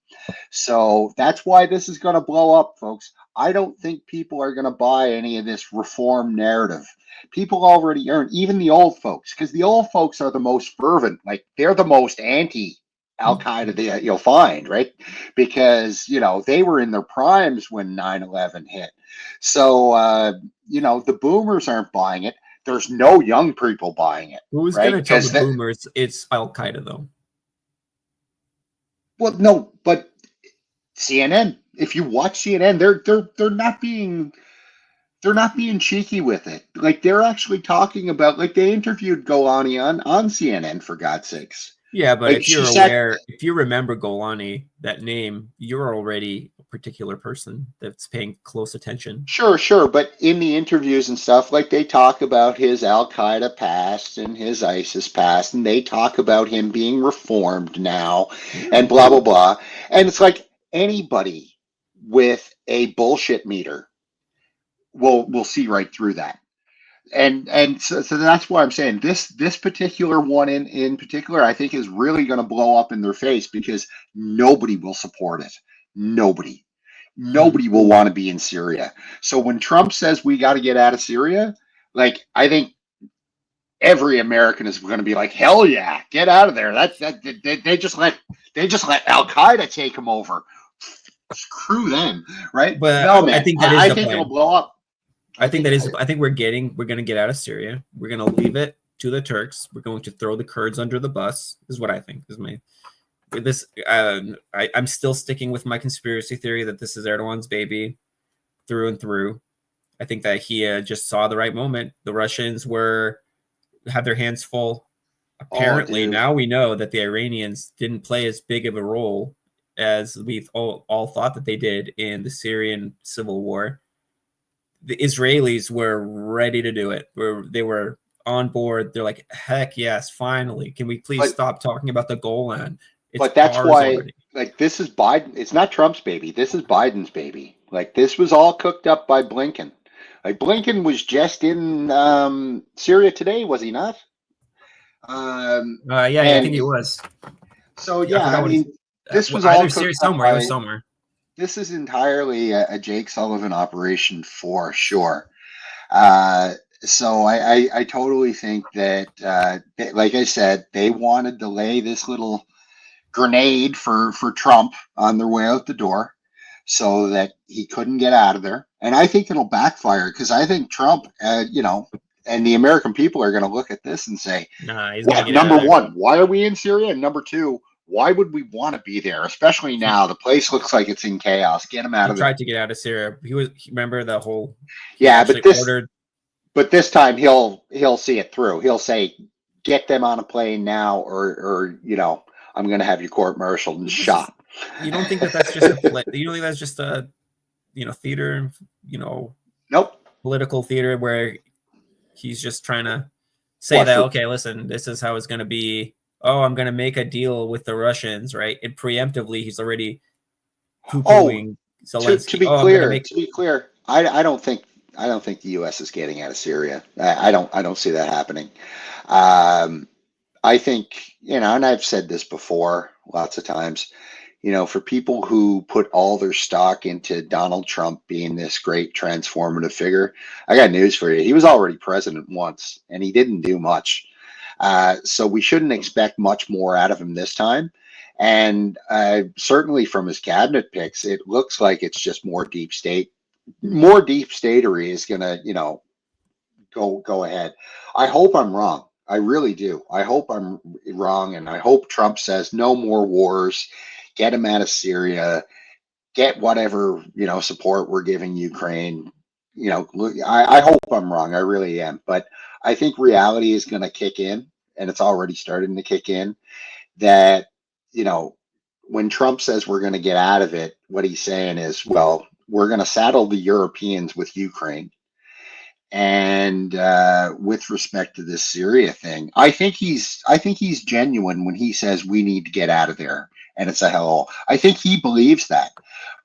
So that's why this is going to blow up, folks. I don't think people are going to buy any of this reform narrative. People already earn, even the old folks, because the old folks are the most fervent. Like they're the most anti Al Qaeda that you'll find, right? Because, they were in their primes when 9/11 hit. So, the boomers aren't buying it. There's no young people buying it, Who's right? going to tell Because the boomers it's Al Qaeda, though? well, no, but CNN. If you watch CNN, they're not being cheeky with it. Like they're actually talking about, like they interviewed Golani on CNN, for God's sakes. Yeah, but Like if she you're said, aware, if you remember Golani, that name, you're already a particular person that's paying close attention. sure, but in the interviews and stuff, like they talk about his Al Qaeda past and his ISIS past, and they talk about him being reformed now, Yeah. and blah blah blah. And it's like anybody with a bullshit meter will see right through that. And so that's why I'm saying this particular one in particular, I think is really going to blow up in their face because nobody will support it. Nobody. Hmm. Nobody will want to be in Syria. So when Trump says we got to get out of Syria, like I think every American is going to be like, hell yeah, get out of there. They just let Al Qaeda take them over. Screw them, right? But No, I man, think that is I the think it'll plan. blow up. I I think think that is. I think we're going to get out of Syria. We're going to leave it to the Turks. We're going to throw the Kurds under the bus. Is what I think. Is my this. I'm still sticking with my conspiracy theory that this is Erdogan's baby, through and through. I think that he just saw the right moment. The Russians had their hands full. oh, Apparently, dude. now we know that the Iranians didn't play as big of a role as we all thought that they did in the Syrian civil war. The Israelis were ready to do it. They were on board. They're like, heck yes, finally. Can we please But stop talking about the Golan? It's But that's ours why, already. like, this is Biden. It's not Trump's baby. This is Biden's baby. Like, this was all cooked up by Blinken. Like, Blinken was just in Syria today, was he not? Yeah, I And think it was. so, I yeah, forgot I what it's mean, this was all either cooked Syria up somewhere. It was by. somewhere. This is entirely a Jake Sullivan operation for sure. Uh, so I totally think that, like I said, they wanted to lay this little grenade for Trump on their way out the door so that he couldn't get out of there. And I think it'll backfire because I think Trump, and the American people are going to look at this and say, Nah, he's gonna what, get out of number there. one, why are we in Syria? And number two, why would we want to be there? Especially now, the place looks like it's in chaos. Get him out He of there. tried to get out of Syria. Remember the whole. He Yeah, actually ordered. but this time he'll see it through. He'll say, "Get them on a plane now, or I'm going to have you court-martialed and This is. shot." You don't think that that's just a play? You don't think that's just a theater? Nope. Political theater where he's just trying to say What that, for? okay, listen, this is how it's going to be. oh, I'm going to make a deal with the Russians, right? And preemptively, he's already Oh, poo-pooing Zelensky. Oh, I'm going to make. to be clear, I don't think the U.S. is getting out of Syria. I don't see that happening. Um, I think, and I've said this before lots of times, for people who put all their stock into Donald Trump being this great transformative figure, I got news for you. He was already president once, and he didn't do much. So we shouldn't expect much more out of him this time. And certainly from his cabinet picks, it looks like it's just more deep state. More deep statery is going to, go ahead. I hope I'm wrong. I really do. I hope I'm wrong, and I hope Trump says no more wars, get him out of Syria, get whatever support we're giving Ukraine. I hope I'm wrong. I really am, but I think reality is going to kick in, and it's already starting to kick in. That you know when Trump says we're going to get out of it, what he's saying is, well, we're going to saddle the Europeans with Ukraine. And with respect to this Syria thing, I think he's genuine when he says we need to get out of there, and it's a hell. I think he believes that,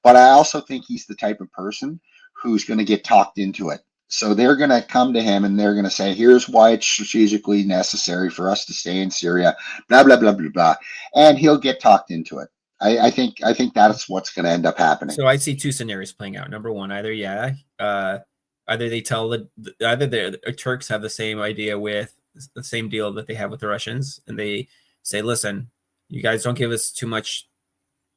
but I also think he's the type of person who's going to get talked into it. So they're going to come to him and they're going to say, "Here's why it's strategically necessary for us to stay in Syria." Blah blah blah blah blah, and he'll get talked into it. I think that's what's going to end up happening. So I see two scenarios playing out. Number one, either they tell either the Turks have the same idea with the same deal that they have with the Russians, and they say, "Listen, you guys don't give us too much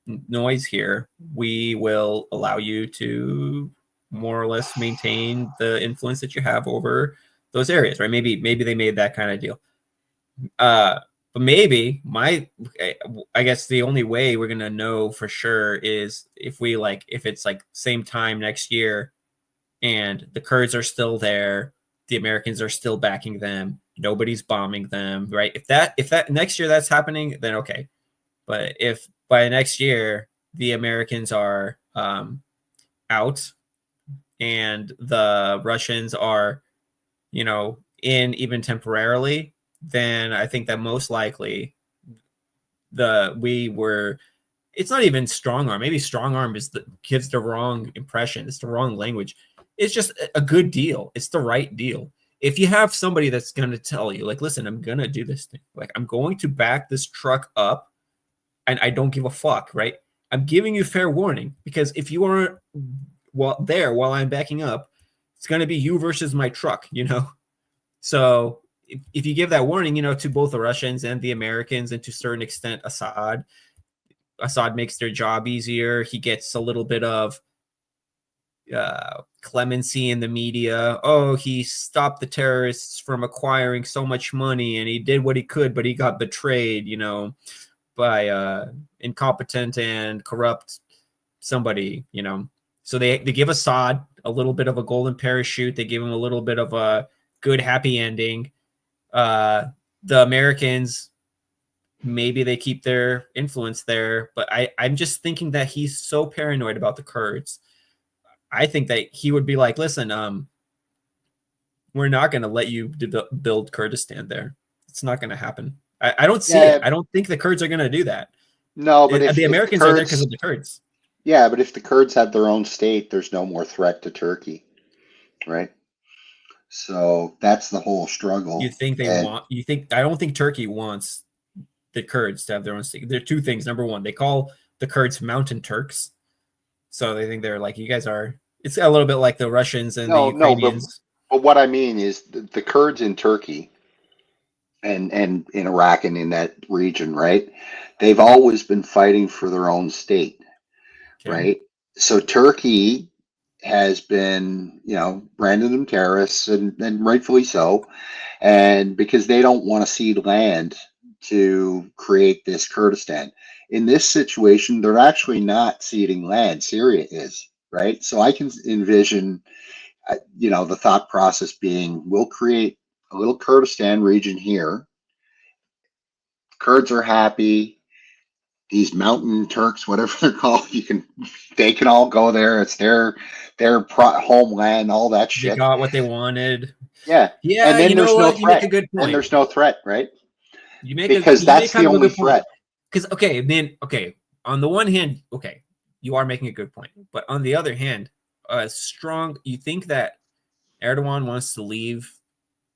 noise here. We will allow you to more or less maintain the influence that you have over those areas." Right? Maybe they made that kind of deal. But maybe I guess the only way we're gonna know for sure is if it's like same time next year and the Kurds are still there, the Americans are still backing them, nobody's bombing them, right? If that next year that's happening, then okay. But if by next year the Americans are out and the Russians are, in even temporarily, then I think that most likely it's not even strong arm. Maybe strong arm gives the wrong impression. It's the wrong language. It's just a good deal. It's the right deal. If you have somebody that's going to tell you, like, listen, I'm going to do this thing. Like, I'm going to back this truck up and I don't give a fuck, right? I'm giving you fair warning because if you aren't while I'm backing up, it's going to be you versus my truck, So if you give that warning, to both the Russians and the Americans, and to a certain extent Assad makes their job easier. He gets a little bit of clemency in the media. Oh, he stopped the terrorists from acquiring so much money, and he did what he could, but he got betrayed, by incompetent and corrupt somebody, So they give Assad a little bit of a golden parachute. They give him a little bit of a good happy ending. The Americans, maybe they keep their influence there, but I'm just thinking that he's so paranoid about the Kurds. I think that he would be like, listen, we're not going to let you build Kurdistan there. It's not going to happen. I don't see it. I don't think the Kurds are going to do that. No, but the Americans are there because of the Kurds. Yeah, but if the Kurds have their own state, there's no more threat to Turkey, right? So that's the whole struggle. You think I don't think Turkey wants the Kurds to have their own state. There are two things. Number one, they call the Kurds mountain Turks. So they think they're like, you guys are, it's a little bit like the Russians and the Ukrainians. But what I mean is the Kurds in Turkey and in Iraq and in that region, right? They've always been fighting for their own state, right? So Turkey has been, branding them terrorists, and rightfully so, and because they don't want to cede land to create this Kurdistan. In this situation, they're actually not ceding land. Syria is, right? So I can envision, the thought process being, we'll create a little Kurdistan region here. Kurds are happy. These mountain Turks, whatever they're called, they can all go there. It's their homeland, all that shit. They got what they wanted. Yeah. Yeah. And then there's no threat. You make a good point. And there's no threat, right? because you make that's kind the of a only good point. threat. Because on the one hand, you are making a good point, but on the other hand, you think that Erdogan wants to leave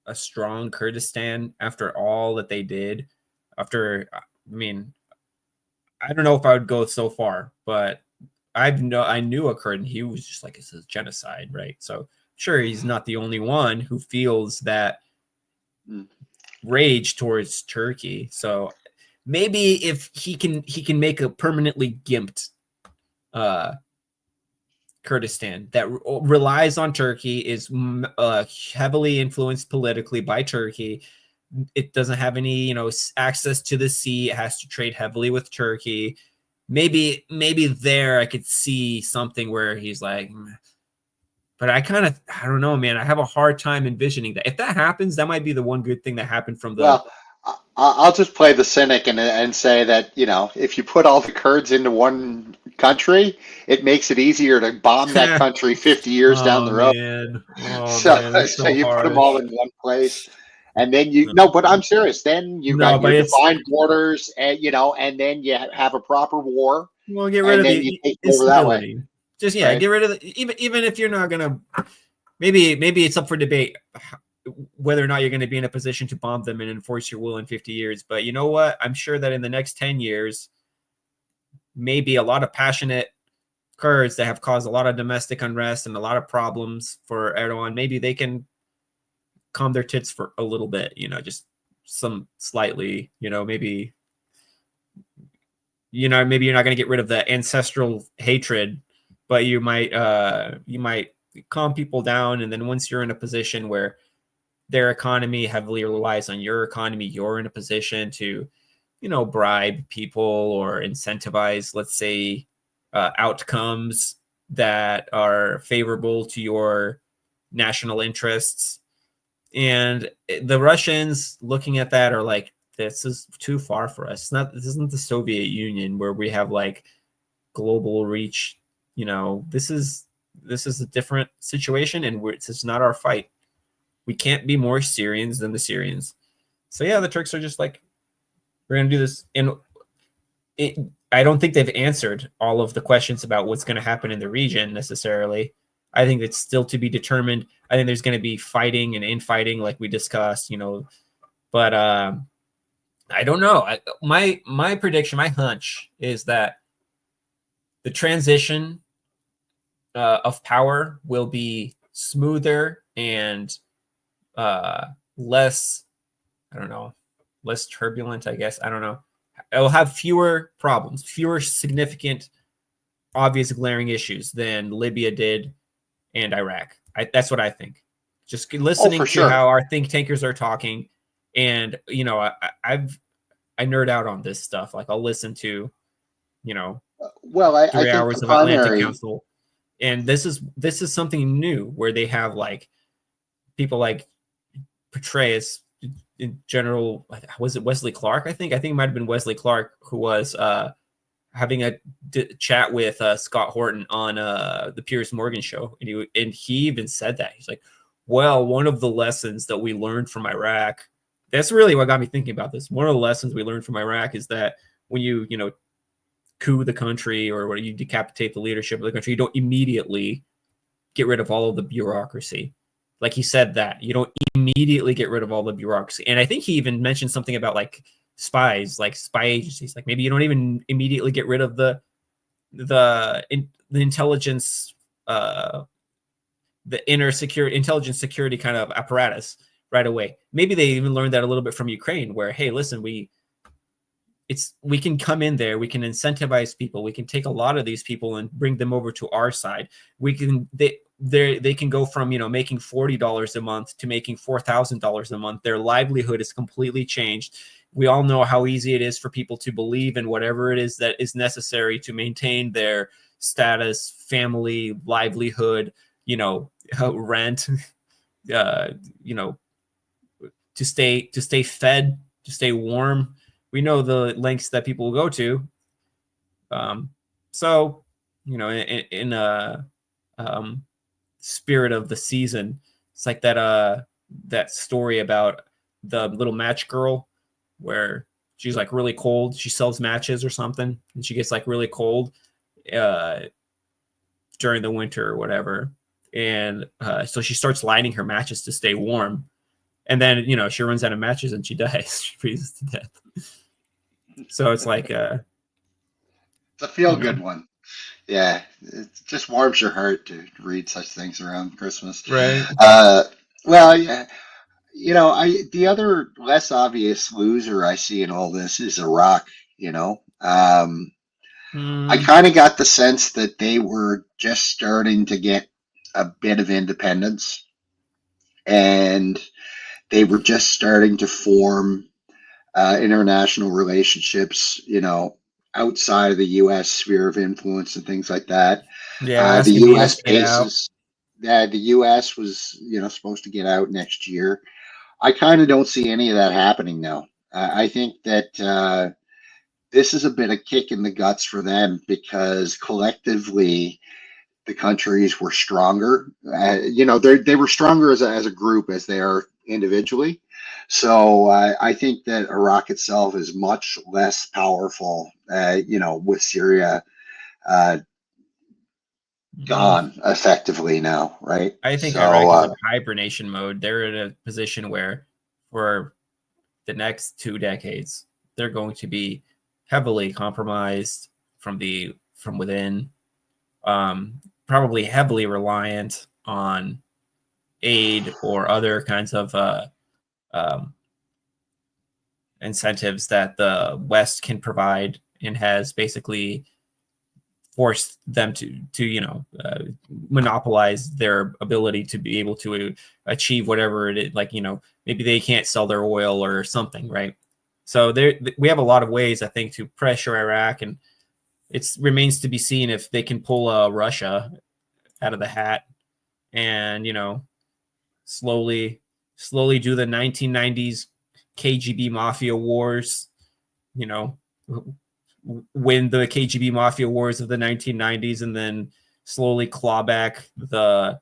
a strong Kurdistan after all that they did? I mean, I don't know if I would go so far, but I knew a Kurd, and he was just like, it's a genocide, right? So sure, he's not the only one who feels that rage towards Turkey. So maybe if he can make a permanently gimped Kurdistan that relies on Turkey, is heavily influenced politically by Turkey. It doesn't have any, access to the sea. It has to trade heavily with Turkey. Maybe there I could see something where he's like, but I don't know, man. I have a hard time envisioning that. If that happens, that might be the one good thing that happened from the. Well, I'll just play the cynic and say that, if you put all the Kurds into one country, it makes it easier to bomb that country 50 years down Oh the road. man, So, that's so so you put them all harsh. in one place, and then no, but I'm serious. Then you No, got but your it's defined borders, and then you have a proper war, well, get rid and of then you the take over that way, instability. Just right? get rid of even if you're not gonna. Maybe it's up for debate whether or not you're going to be in a position to bomb them and enforce your will in 50 years. But you know what? I'm sure that in the next 10 years, maybe a lot of passionate Kurds that have caused a lot of domestic unrest and a lot of problems for Erdogan, maybe they can calm their tits for a little bit, just some slightly, maybe you're not going to get rid of the ancestral hatred, but you might calm people down. And then once you're in a position where their economy heavily relies on your economy, you're in a position to, bribe people or incentivize, let's say, outcomes that are favorable to your national interests. And the Russians looking at that are like, this is too far for us. This isn't the Soviet Union where we have like global reach. This is a different situation, and this is not our fight. We can't be more Syrians than the Syrians. So yeah, the Turks are just like, we're gonna do this, and I don't think they've answered all of the questions about what's going to happen in the region necessarily. I think it's still to be determined. I think there's going to be fighting and infighting, like we discussed, but I don't know. My prediction, my hunch is that the transition of power will be smoother and less, I don't know, less turbulent, I guess. I don't know. It will have fewer problems, fewer significant, obvious, glaring issues than Libya did and Iraq. That's what I think. Just Oh, listening for to sure. how our think tankers are talking, and I nerd out on this stuff. Like I'll listen to, Well, I 3 think the hours of Atlantic primary. Council, and this is something new where they have like people like Petraeus, in general. Was it Wesley Clark? I think it might have been Wesley Clark who was having a chat with Scott Horton on the Piers Morgan show, and he even said that he's like, well, one of the lessons that we learned from Iraq. That's really what got me thinking about this. One of the lessons we learned from Iraq is that when you coup the country or when you decapitate the leadership of the country, you don't immediately get rid of all of the bureaucracy. Like he said that you don't immediately get rid of all the bureaucracy. And I think he even mentioned something about like spies, like spy agencies. Like maybe you don't even immediately get rid of the intelligence, the inner security, intelligence security kind of apparatus right away. Maybe they even learned that a little bit from Ukraine, where hey, listen, we can come in there, we can incentivize people, we can take a lot of these people and bring them over to our side. They can go from making $40 a month to making $4,000 a month. Their livelihood is completely changed. We all know how easy it is for people to believe in whatever it is that is necessary to maintain their status, family, livelihood, rent, uh, you know, to stay fed, to stay warm. We know the lengths that people will go to. So, in a spirit of the season, it's like that story about the little match girl where she's like really cold. She sells matches or something, and she gets like really cold during the winter or whatever. And so she starts lighting her matches to stay warm. And then, she runs out of matches and she dies. She freezes to death. So it's like, it's a feel good one. Yeah, it just warms your heart to read such things around Christmas. right. Well, yeah, the other less obvious loser I see in all this is Iraq. I kind of got the sense that they were just starting to get a bit of independence, and they were just starting to form international relationships, outside of the U.S. sphere of influence and things like that. Yeah, The asking the US U.S. to get out. bases, the U.S. was, supposed to get out next year. I kind of don't see any of that happening now. I think that this is a bit of kick in the guts for them because collectively the countries were stronger. They were stronger as a group as they are individually. So I think that Iraq itself is much less powerful. With Syria gone effectively now, right? I think Iraq is So in hibernation mode. They're in a position where for the next 2 decades, they're going to be heavily compromised from within, probably heavily reliant on aid or other kinds of um, incentives that the West can provide, and has basically forced them to monopolize their ability to be able to achieve whatever it is. Like, maybe they can't sell their oil or something, right? So we have a lot of ways, I think, to pressure Iraq, and it remains to be seen if they can pull Russia out of the hat and slowly do the 1990s KGB mafia wars, win the KGB mafia wars of the 1990s, and then slowly claw back the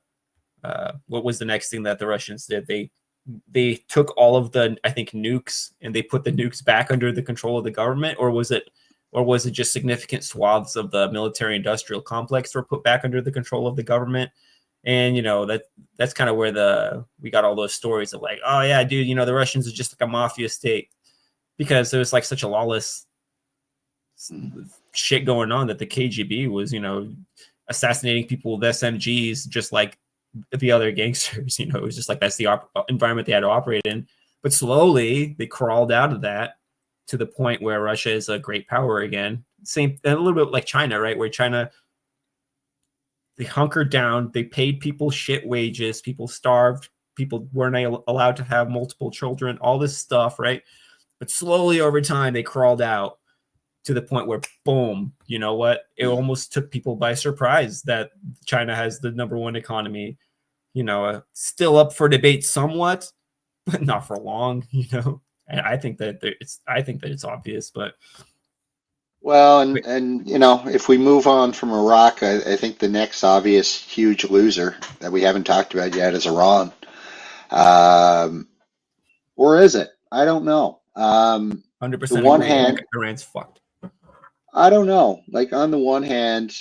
what was the next thing that the Russians did? They took all of the, I think, nukes, and they put the nukes back under the control of the government, or was it just significant swaths of the military industrial complex were put back under the control of the government? And that's kind of where we got all those stories of like, oh yeah, dude, the Russians are just like a mafia state, because there was like such a lawless shit going on that the KGB was, assassinating people with SMGs just like the other gangsters. It was just like that's the environment they had to operate in. But slowly they crawled out of that to the point where Russia is a great power again. Same, a little bit like China, right? Where China, they hunkered down, they paid people shit wages, people starved, people weren't allowed to have multiple children, all this stuff, right? But slowly over time, they crawled out to the point where, boom, you know what? It almost took people by surprise that China has the #1 economy. Still up for debate somewhat, but not for long. And I think that it's obvious, but. well, and if we move on from Iraq, I think the next obvious huge loser that we haven't talked about yet is Iran. Or is it? I don't know. 100% The one agree. I hand, think Iran's fucked. I don't know. Like on the one hand,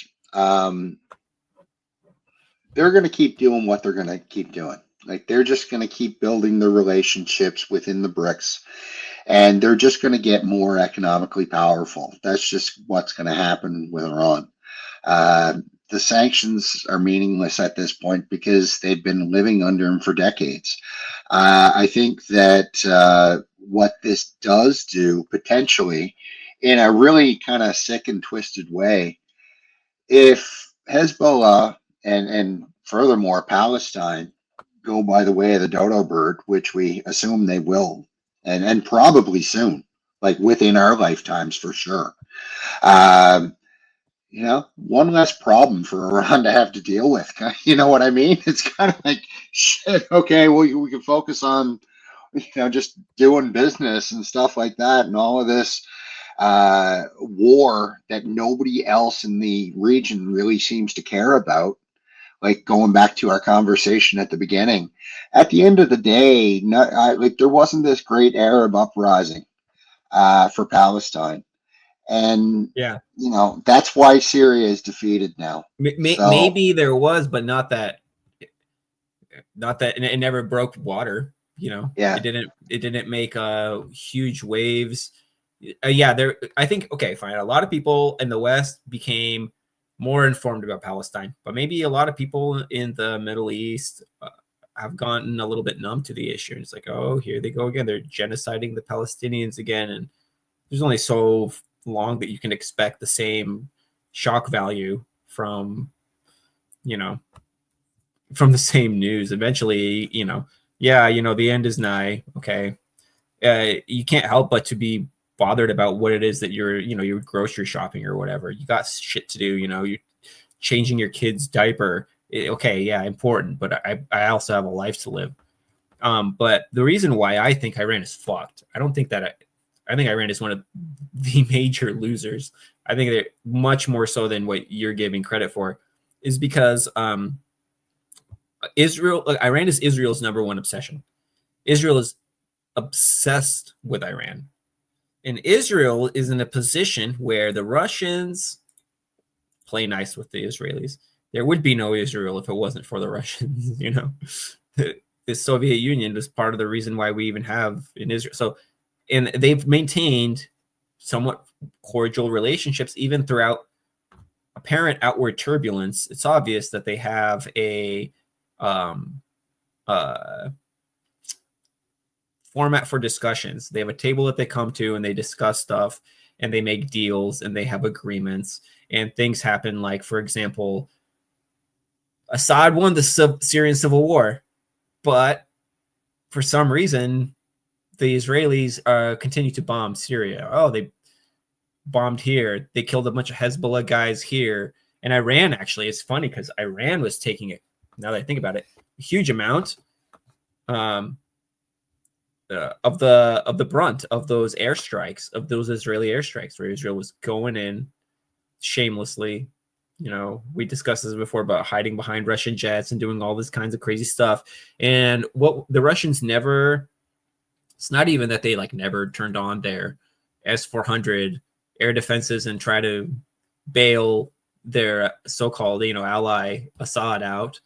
they're going to keep doing what they're going to keep doing. Like they're just going to keep building the relationships within the BRICS, and they're just going to get more economically powerful. That's just what's going to happen with Iran. The sanctions are meaningless at this point because they've been living under them for decades. I think that what this does do potentially, in a really kind of sick and twisted way, if Hezbollah and furthermore Palestine go by the way of the dodo bird, which we assume they will, and probably soon, like within our lifetimes for sure. Um, one less problem for Iran to have to deal with. You know what I mean? It's kind of like, shit, okay, well, we can focus on, just doing business and stuff like that, and all of this war that nobody else in the region really seems to care about. Like going back to our conversation at the beginning, at the end of the day, there wasn't this great Arab uprising. for Palestine. And, Yeah. that's why Syria is defeated now. So, Maybe there was, but not that it never broke water. yeah. It didn't make huge waves. Yeah, there. I think okay, fine. A lot of people in the West became more informed about Palestine, but maybe a lot of people in the Middle East have gotten a little bit numb to the issue. It's like, oh, here they go again. They're genociding the Palestinians again, and there's only so long that you can expect the same shock value from, from the same news. Eventually, yeah, the end is nigh. Okay, you can't help but to be bothered about what it is that you're grocery shopping or whatever. You got shit to do. You're changing your kid's diaper. Okay, yeah, important, but I also have a life to live. But the reason why I think Iran is fucked, I don't think that I think Iran is one of the major losers. I think they're much more so than what you're giving credit for, is because Iran is Israel's number one obsession. Israel is obsessed with Iran. And Israel is in a position where the Russians play nice with the Israelis. There would be no Israel if it wasn't for the Russians, The Soviet Union was part of the reason why we even have in Israel. So, and they've maintained somewhat cordial relationships even throughout apparent outward turbulence. It's obvious that they have a format for discussions. They have a table that they come to and they discuss stuff and they make deals and they have agreements and things happen. Like, for example, Assad won the Syrian civil war, but for some reason, the Israelis continue to bomb Syria. Oh, they bombed here. They killed a bunch of Hezbollah guys here. And Iran, actually, it's funny because Iran was taking it, now that I think about it, a huge amount of the brunt of those airstrikes, of those Israeli airstrikes, where Israel was going in shamelessly. We discussed this before about hiding behind Russian jets and doing all this kinds of crazy stuff. And what the Russians never, it's not even that they never turned on their S-400 air defenses and try to bail their so-called, ally Assad out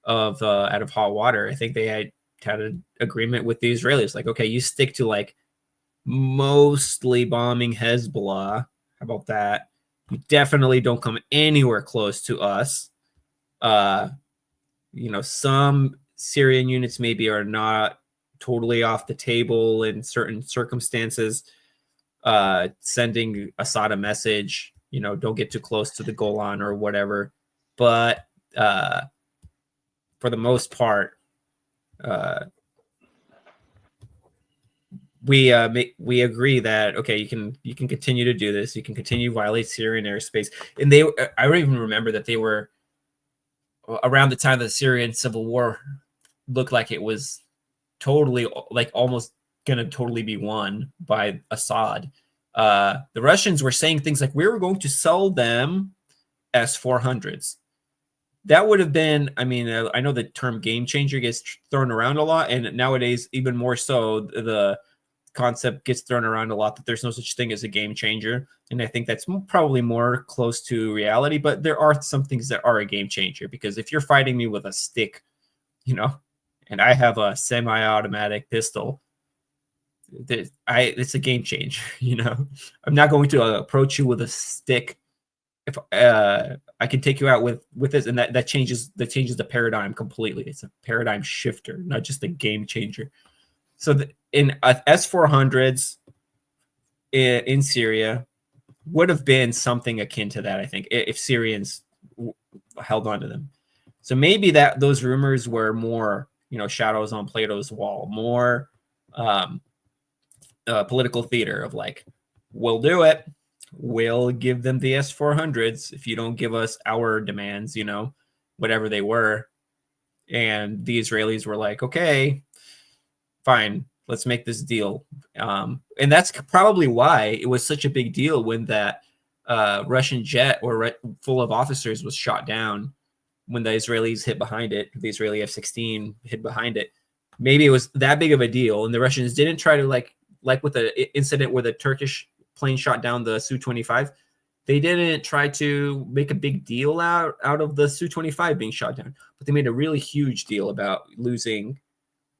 of hot water. I think they had an agreement with the Israelis, okay, you stick to mostly bombing Hezbollah. How about that? You definitely don't come anywhere close to us. Some Syrian units maybe are not totally off the table in certain circumstances. Sending Assad a message, don't get too close to the Golan or whatever. But for the most part, we agree that okay, you can continue to do this. You can continue to violate Syrian airspace. And I don't even remember that they were around the time of the Syrian civil war. Looked like it was totally almost gonna totally be won by Assad. The Russians were saying things like, we were going to sell them S-400s. That would have been, I know the term game changer gets thrown around a lot, and nowadays even more so, the concept gets thrown around a lot that there's no such thing as a game changer. And I think that's probably more close to reality, but there are some things that are a game changer, because if you're fighting me with a stick, and I have a semi-automatic pistol, it's a game changer. I'm not going to approach you with a stick. If I can take you out with this, and that changes the paradigm completely. It's a paradigm shifter, not just a game changer. So in S-400s in Syria would have been something akin to that, I think, if Syrians held on to them. So maybe those rumors were more, shadows on Plato's wall, more political theater of we'll do it. We'll give them the S-400s if you don't give us our demands, whatever they were. And the Israelis were like, okay, fine, let's make this deal. And that's probably why it was such a big deal when that Russian jet full of officers was shot down, when the Israelis hid behind it, the Israeli F-16 hid behind it. Maybe it was that big of a deal, and the Russians didn't try to like with the incident where the Turkish plane shot down the Su-25, they didn't try to make a big deal out of the Su-25 being shot down, but they made a really huge deal about losing,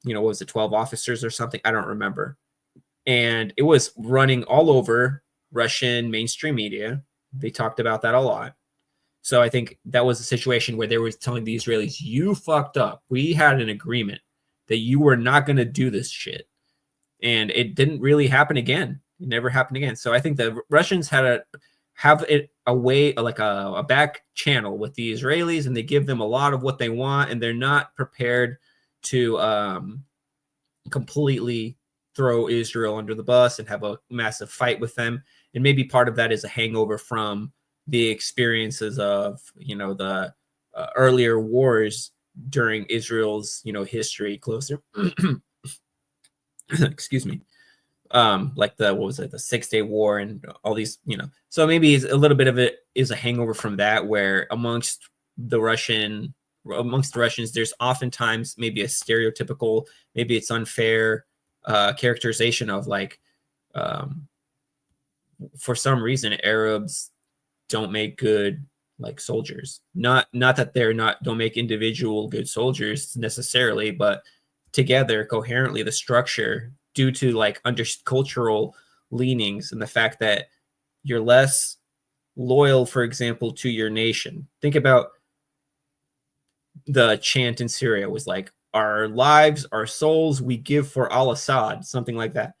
what was it, 12 officers or something? I don't remember. And it was running all over Russian mainstream media. They talked about that a lot. So I think that was a situation where they were telling the Israelis, you fucked up. We had an agreement that you were not going to do this shit. And it didn't really happen again. It never happened again. So I think the Russians have a way, like a back channel with the Israelis, and they give them a lot of what they want, and they're not prepared to completely throw Israel under the bus and have a massive fight with them. And maybe part of that is a hangover from the experiences of, the earlier wars during Israel's, history closer. Excuse me. Like the 6-Day War and all these, so maybe a little bit of it is a hangover from that, where amongst the Russians, there's oftentimes maybe a stereotypical, maybe it's unfair characterization of like, for some reason, Arabs don't make good like soldiers. Not that they're don't make individual good soldiers necessarily, but together coherently, the structure, due to like cultural leanings and the fact that you're less loyal, for example, to your nation. Think about the chant in Syria was like, our lives, our souls, we give for al-Assad, something like that.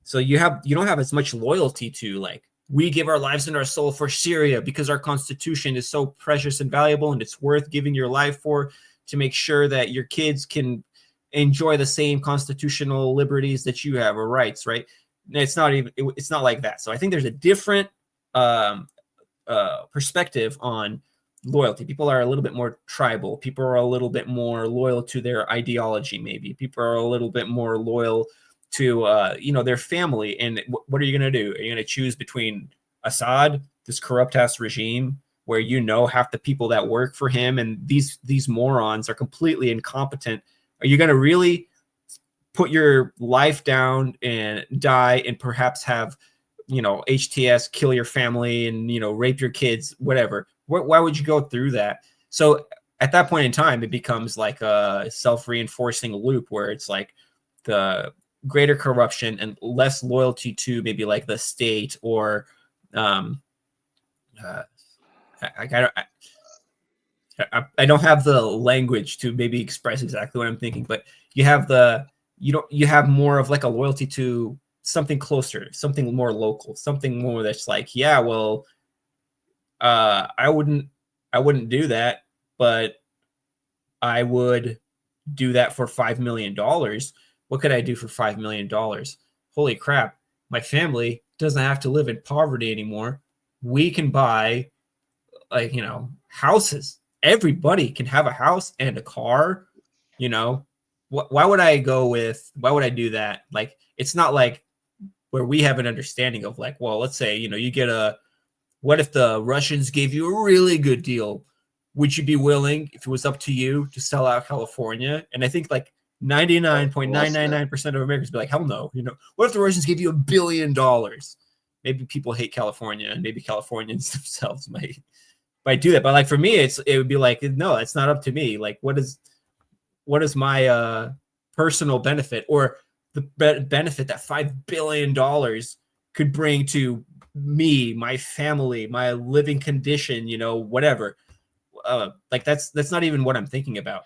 So you don't have as much loyalty to like, we give our lives and our soul for Syria because our constitution is so precious and valuable and it's worth giving your life for, to make sure that your kids can enjoy the same constitutional liberties that you have, or rights, right? It's not like that. So I think there's a different perspective on loyalty. People are a little bit more tribal. People are a little bit more loyal to their ideology. Maybe people are a little bit more loyal to their family. And what are you going to do? Are you going to choose between Assad, this corrupt ass regime, where half the people that work for him and these morons are completely incompetent? Are you going to really put your life down and die and perhaps have HTS kill your family and rape your kids, whatever? Why would you go through that? So at that point in time, it becomes like a self-reinforcing loop where it's like the greater corruption and less loyalty to maybe like the state or I don't have the language to maybe express exactly what I'm thinking, but you have more of like a loyalty to something closer, something more local, something more that's like, yeah, well, I wouldn't do that, but I would do that for $5 million. What could I do for $5 million? Holy crap. My family doesn't have to live in poverty anymore. We can buy like, houses. Everybody can have a house and a car. Why would I do that? Like, it's not like where we have an understanding of like, well, let's say, you get what if the Russians gave you a really good deal? Would you be willing, if it was up to you, to sell out California? And I think like 99.999% of Americans be like, hell no. What if the Russians gave you $1 billion? Maybe people hate California, and maybe Californians themselves might do that. But like for me, it would be like, no, it's not up to me. Like, what is my personal benefit, or the benefit that $5 billion could bring to me, my family, my living condition, whatever. Like that's not even what I'm thinking about.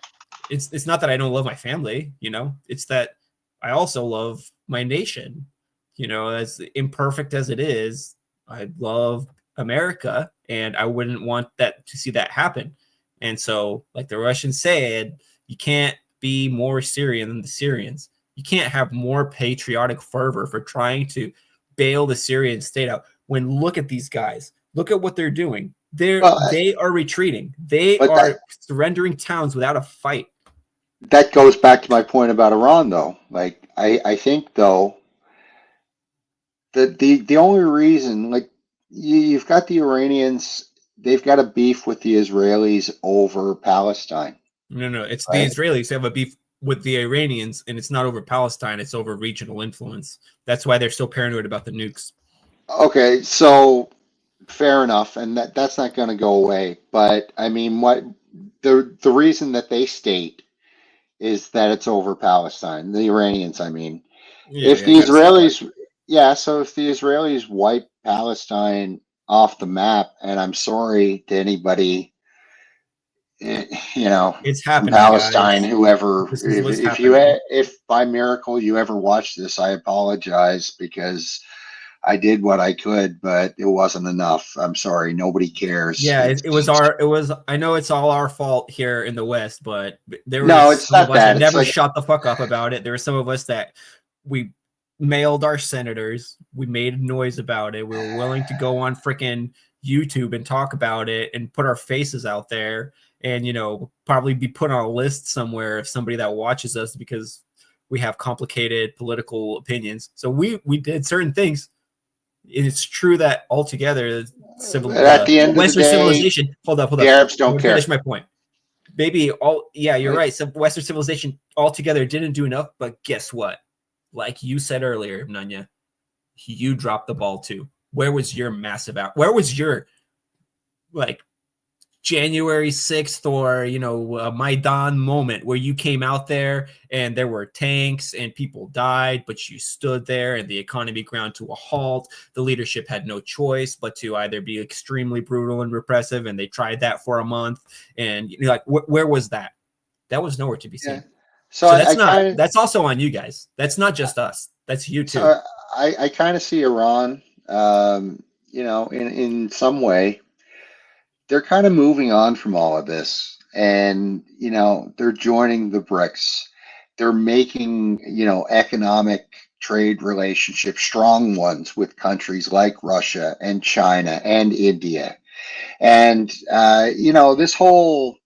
It's not that I don't love my family, it's that I also love my nation, as imperfect as it is. I love America, and I wouldn't want that to see that happen. And so, like the Russians said, you can't be more Syrian than the Syrians. You can't have more patriotic fervor for trying to bail the Syrian state out. When look at these guys, look at what they're doing. They are retreating. They are surrendering towns without a fight. That goes back to my point about Iran, though. Like, I think though that the only reason, like, you've got the Iranians, they've got a beef with the Israelis over Palestine. No, it's right? the Israelis who have a beef with the Iranians, and it's not over Palestine, it's over regional influence. That's why they're so paranoid about the nukes. Okay, so fair enough, and that's not going to go away. But I mean, what the reason that they state is that it's over Palestine, the Iranians, I mean. Yeah, If yeah, I the gotta see that. Israelis, yeah, so if the Israelis wipe Palestine off the map, and I'm sorry to anybody, you know, It's from happening, Palestine, guys. whoever, This is what's if you, happening. if by miracle you ever watch this, I apologize because I did what I could, but it wasn't enough. I'm sorry, nobody cares. Yeah, It's it was I know it's all our fault here in the West, but there no, was it's some of not us that that. It's never like shut the fuck up about it. There were some of us that we mailed our senators, we made noise about it, we were willing to go on freaking YouTube and talk about it and put our faces out there, and probably be put on a list somewhere of somebody that watches us because we have complicated political opinions. So we did certain things. It's true that altogether at the end of the Western day, civilization, hold up, the Arabs I'm don't gonna finish care. my point. Maybe yeah, you're Like, right, some Western civilization altogether didn't do enough, but guess what, like you said earlier, Nanya, you dropped the ball too. Where was your massive out, where was your like January 6th or Maidan moment where you came out there and there were tanks and people died, but you stood there and the economy ground to a halt. The leadership had no choice but to either be extremely brutal and repressive, and they tried that for a month. And where was that? That was nowhere to be yeah. seen. So So I kind of, that's also on you guys. That's not just us. That's you too. so I kind of see Iran, in some way, they're kind of moving on from all of this, and they're joining the BRICS. They're making economic trade relationships, strong ones with countries like Russia and China and India, and this whole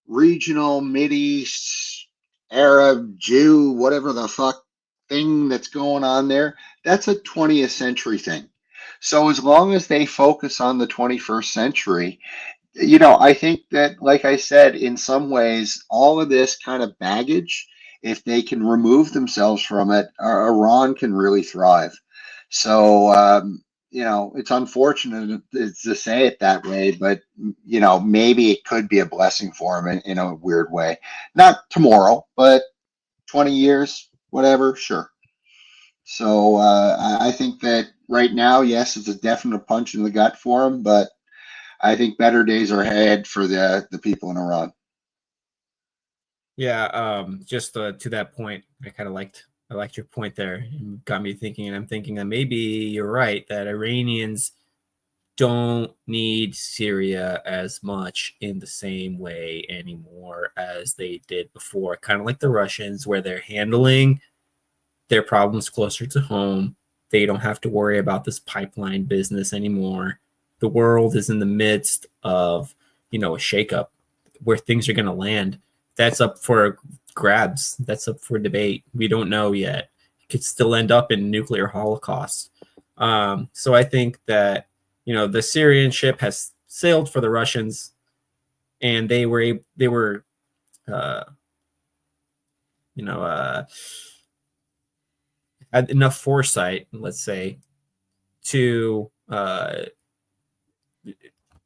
regional Mideast Arab Jew whatever the fuck thing that's going on there, that's a 20th century thing. So as long as they focus on the 21st century, I think that, like I said, in some ways, all of this kind of baggage, if they can remove themselves from it, Iran can really thrive. So, it's unfortunate to say it that way, but, maybe it could be a blessing for them in a weird way. Not tomorrow, but 20 years, whatever, sure. So, I think that right now, yes, it's a definite punch in the gut for them, but I think better days are ahead for the people in Iran. Yeah, just to that point, I liked your point there. It got me thinking, and I'm thinking that maybe you're right that Iranians don't need Syria as much in the same way anymore as they did before. Kind of like the Russians, where they're handling their problems closer to home. They don't have to worry about this pipeline business anymore. The world is in the midst of, a shakeup where things are going to land. That's up for grabs. That's up for debate. We don't know yet. It could still end up in nuclear holocaust. So I think that, the Syrian ship has sailed for the Russians, and they were, uh, you know, uh, had enough foresight, let's say, to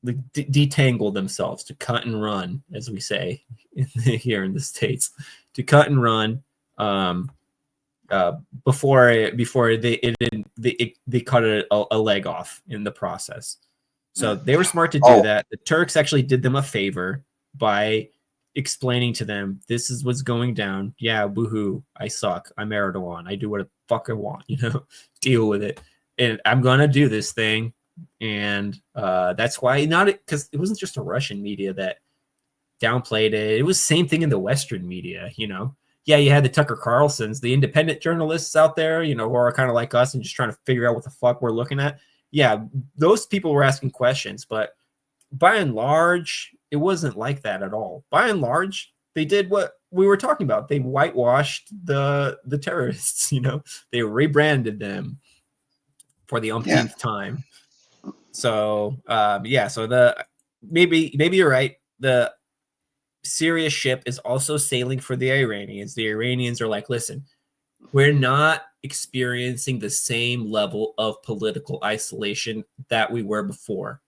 detangle themselves, to cut and run, as we say here in the States, to cut and run, um, before they cut a leg off in the process. So they were smart to do Oh, that. The Turks actually did them a favor by explaining to them, this is what's going down. Yeah, woohoo, I suck. I'm Erdogan. I do what the fuck I want, deal with it. And I'm going to do this thing. And that's why, not because it wasn't just a Russian media that downplayed it. It was the same thing in the Western media. Yeah, you had the Tucker Carlsons, the independent journalists out there, who are kind of like us and just trying to figure out what the fuck we're looking at. Yeah, those people were asking questions, but by and large, it wasn't like that at all. By and large, they did what we were talking about. They whitewashed the terrorists. They rebranded them for the yeah. umpteenth time. So yeah, so maybe you're right. The Syria ship is also sailing for the Iranians. The Iranians are like, listen, we're not experiencing the same level of political isolation that we were before.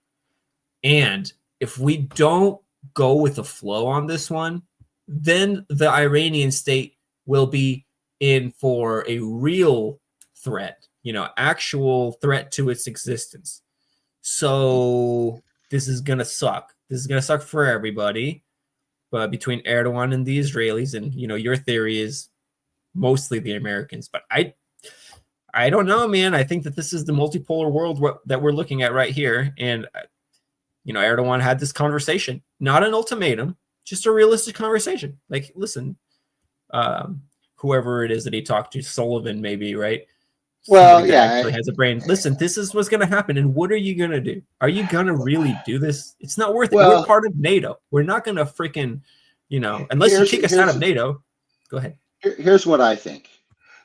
And if we don't go with the flow on this one, then the Iranian state will be in for a real threat, actual threat to its existence. So this is going to suck. This is going to suck for everybody. But between Erdogan and the Israelis, and your theory is mostly the Americans, but I don't know, man. I think that this is the multipolar world that we're looking at right here, and Erdogan had this conversation, not an ultimatum, just a realistic conversation. Like, listen, whoever it is that he talked to, Sullivan, maybe, right? Well, Somebody that actually has a brain. Listen, this is what's going to happen, and what are you going to do? Are you going to really do this? It's not worth it. We're part of NATO. We're not going to freaking, unless you kick us out of NATO. Go ahead. Here's what I think.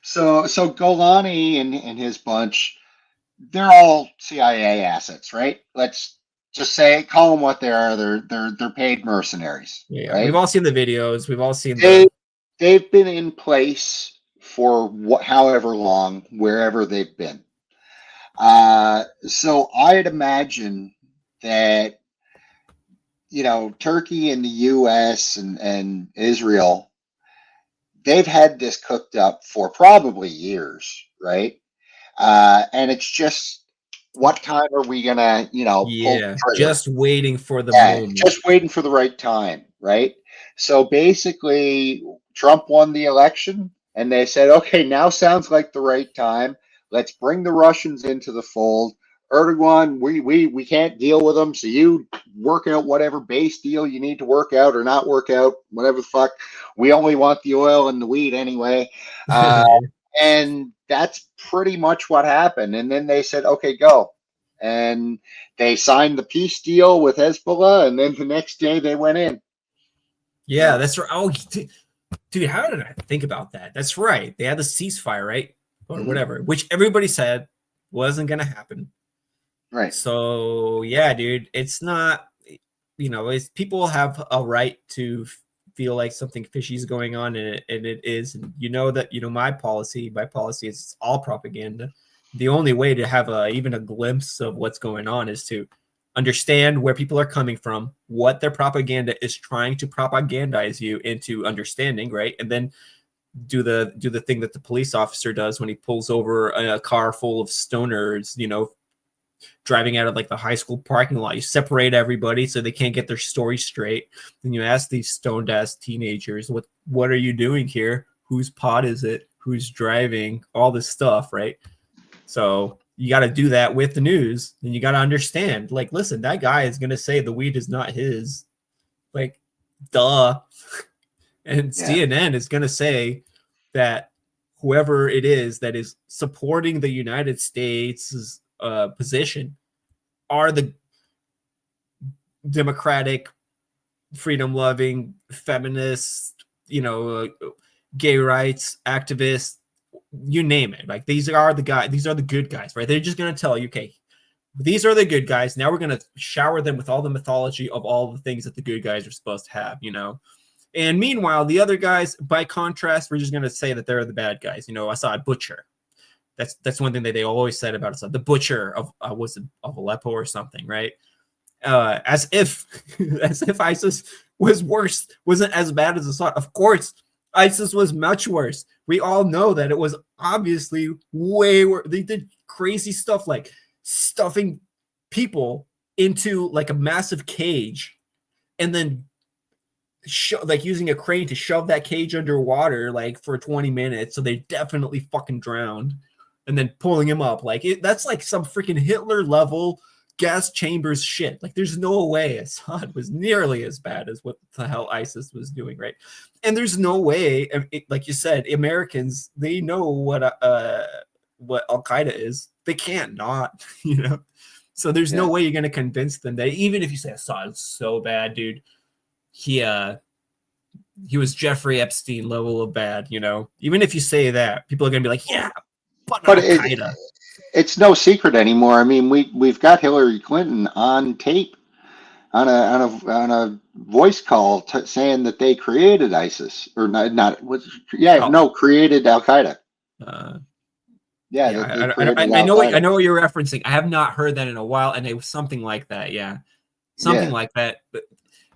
So Golani and his bunch, they're all CIA assets, right? Let's just call them what they are. They're paid mercenaries. Yeah, right? We've all seen the videos. We've all seen they've been in place for however long, wherever they've been. So I'd imagine that Turkey and the U.S. and Israel, they've had this cooked up for probably years, right? And it's just, what time are we gonna, pull the trigger? Just waiting for the moment. Just waiting for the right time, right? So basically, Trump won the election, and they said, okay, now sounds like the right time. Let's bring the Russians into the fold. Erdogan, we can't deal with them, so you work out whatever base deal you need to work out or not work out, whatever the fuck. We only want the oil and the wheat anyway. And that's pretty much what happened. And then they said, okay, go. And they signed the peace deal with Hezbollah, and then the next day they went in. Yeah, that's right. Oh, dude, how did I think about that? That's right. They had the ceasefire, right? Or whatever, which everybody said wasn't going to happen. Right. So, yeah, dude, it's not, people have a right to feel like something fishy is going on, and it is. And that, my policy is all propaganda. The only way to have even a glimpse of what's going on is to understand where people are coming from, what their propaganda is trying to propagandize you into understanding, right? And then do the thing that the police officer does when he pulls over a car full of stoners, driving out of like the high school parking lot. You separate everybody so they can't get their story straight. Then you ask these stoned ass teenagers, what are you doing here? Whose pot is it? Who's driving? All this stuff, right? So you got to do that with the news, and you got to understand, like, listen, that guy is going to say the weed is not his, like, duh. And CNN is going to say that whoever it is that is supporting the United States' position are the democratic, freedom-loving, feminist, gay rights activists, you name it. Like, these are the guys, these are the good guys, right? They're just going to tell you, okay, these are the good guys. Now we're going to shower them with all the mythology of all the things that the good guys are supposed to have, And meanwhile, the other guys, by contrast, we're just going to say that they're the bad guys. Assad, butcher. That's one thing that they always said about Assad. The butcher of Aleppo or something, right? As if ISIS was worse, wasn't as bad as Assad. Of course, ISIS was much worse. We all know that it was obviously way worse. They did crazy stuff like stuffing people into like a massive cage and then using a crane to shove that cage underwater like for 20 minutes so they definitely fucking drowned, and then pulling him up that's like some freaking Hitler level gas chambers shit. Like, there's no way Assad was nearly as bad as what the hell ISIS was doing, right? And there's no way, like you said, Americans, they know what Al-Qaeda is. They can't not, So there's no way you're going to convince them that, even if you say Assad's so bad, dude, he was Jeffrey Epstein level of bad, Even if you say that, people are going to be like, yeah, but Al-Qaeda. It's no secret anymore. I mean, we've got Hillary Clinton on tape on a voice call saying that they created ISIS or Oh, created Al Qaeda. uh, Yeah, yeah, that they I created I Al know Qaeda. what you're referencing. I have not heard that in a while, and it was something like that. Yeah, something Yeah, like that. But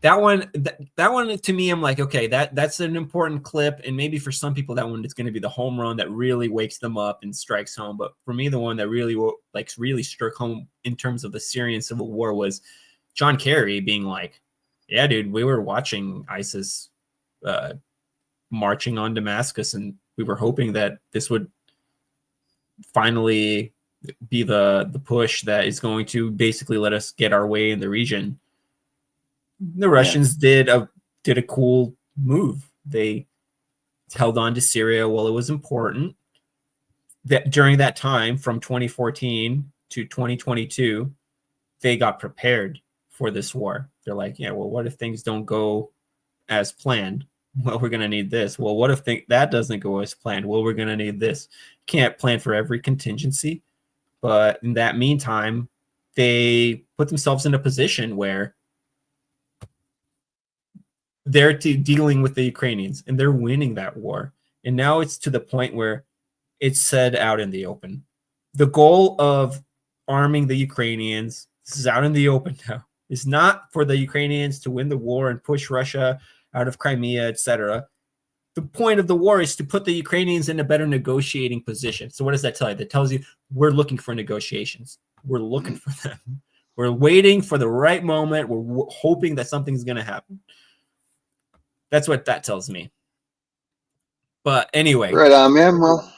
that one, that one to me, I'm like, okay, that's an important clip, and maybe for some people that one is going to be the home run that really wakes them up and strikes home. But for me, the one that really struck home in terms of the Syrian civil war was John Kerry being like, "Yeah, dude, we were watching ISIS uh, marching on Damascus, and we were hoping that this would finally be the push that is going to basically let us get our way in the region." The yeah, Russians did a cool move. They held on to Syria while it was important. That during that time from 2014 to 2022, they got prepared for this war. They're like, yeah, well, what if things don't go as planned? Well, we're going to need this. Well, what if that doesn't go as planned? Well, we're going to need this. Can't plan for every contingency. But in that meantime, they put themselves in a position where they're dealing with the Ukrainians and they're winning that war. And now it's to the point where it's said out in the open. The goal of arming the Ukrainians, this is out in the open now, is not for the Ukrainians to win the war and push Russia out of Crimea, etc. The point of the war is to put the Ukrainians in a better negotiating position. So what does that tell you? That tells you we're looking for negotiations. We're looking for them. We're waiting for the right moment. We're hoping that something's going to happen. That's what that tells me. But anyway, right on, man. Well,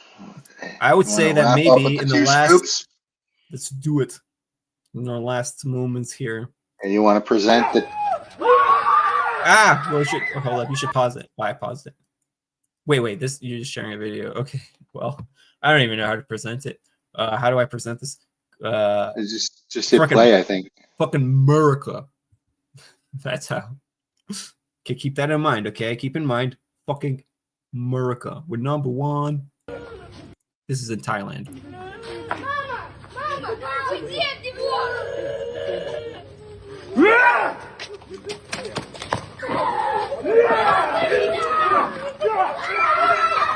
I would you want say to that wrap up with maybe the in the two last, scoops, let's do it in our last moments here. and you want to present that? Well, hold up. You should pause it. Why I paused it? Wait. This you're just sharing a video. Okay. Well, I don't even know how to present it. How do I present this? Just hit play, I think. Fucking America. That's how. Okay, keep that in mind. Okay, keep in mind, fucking America. We're number one. This is in Thailand.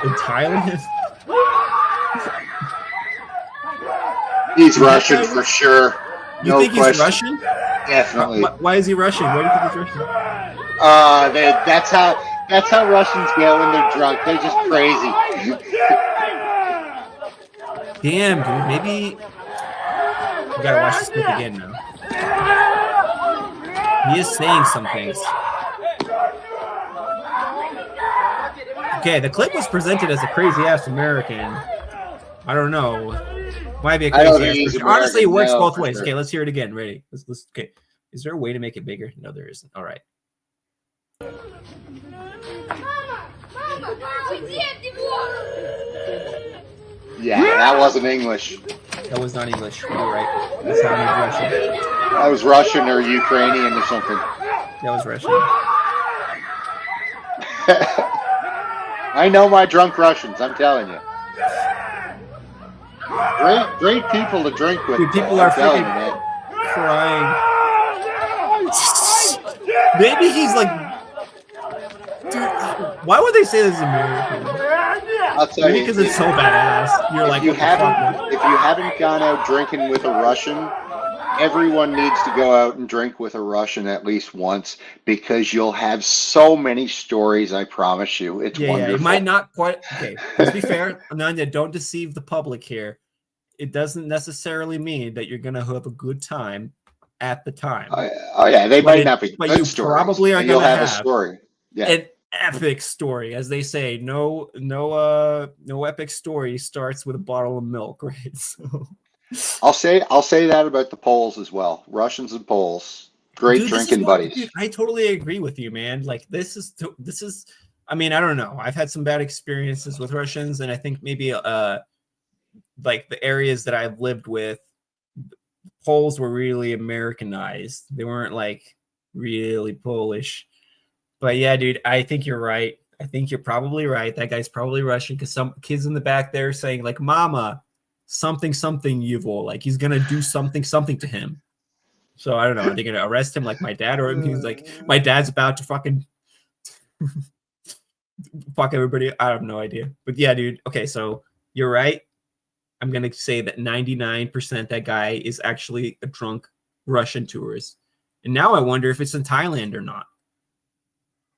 In Thailand? He's Russian for sure. You think he's Russian? Definitely. Why is he Russian? Why do you think he's Russian? That's how Russians get when they're drunk. They're just crazy. Damn, dude. Maybe we gotta watch this clip again now. He is saying some things. Okay, the clip was presented as a crazy ass American. I don't know. Might be a crazy ass. Honestly, it works both ways. Sure. Okay, let's hear it again. Ready? Let's. Okay. Is there a way to make it bigger? No, there isn't. All right. Yeah, that wasn't English. That was not English. You're right. That sounded Russian. That was Russian or Ukrainian or something. That was Russian. I know my drunk Russians, I'm telling you. Great people to drink with. Dude, people are freaking crying. Maybe he's like, dude, why would they say this is American? I'll tell you, because it's so badass. You're like, if you haven't gone out drinking with a Russian, everyone needs to go out and drink with a Russian at least once, because you'll have so many stories. I promise you, it's wonderful. Yeah, it might not quite. Okay, let's be fair, Ananya. Don't deceive the public here. It doesn't necessarily mean that you're gonna have a good time at the time. Oh yeah, they might not be. But you stories, probably are gonna have a story. Yeah. An epic story, as they say. No epic story starts with a bottle of milk, right? So. I'll say that about the Poles as well. Russians and Poles, great drinking buddies. Dude, I totally agree with you, man. Like this is. I mean, I don't know. I've had some bad experiences with Russians, and I think maybe like the areas that I've lived with, Poles were really Americanized. They weren't like really Polish. But yeah, dude, I think you're right. I think you're probably right. That guy's probably Russian, because some kids in the back there saying like, "Mama, something evil." Like he's gonna do something to him. So I don't know. Are they going to arrest him like my dad, or he's like my dad's about to fucking fuck everybody? I have no idea. But yeah, dude. Okay, so you're right. I'm gonna say that 99% that guy is actually a drunk Russian tourist. And now I wonder if it's in Thailand or not.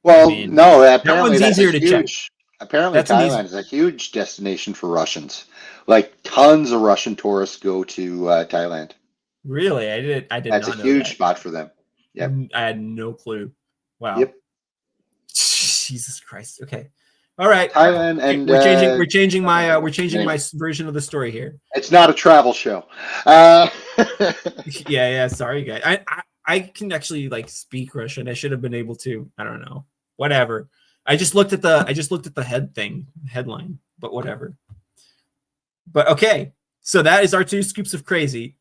Well, I mean, no, that apparently one's that's a easier to check. huge. Apparently, That's an easy. Thailand is a huge destination for Russians. Like tons of Russian tourists go to Thailand. Really, I did That's a not know huge that. spot for them. Yep. I had no clue. Wow. Yep. Jesus Christ. Okay. All right. Thailand and We're changing my anyway, version of the story here. it's not a travel show. Yeah. Sorry, guys. I can actually like speak Russian. I should have been able to. I don't know. Whatever. I just looked at the headline, but whatever. But okay. So that is our 2 scoops of crazy.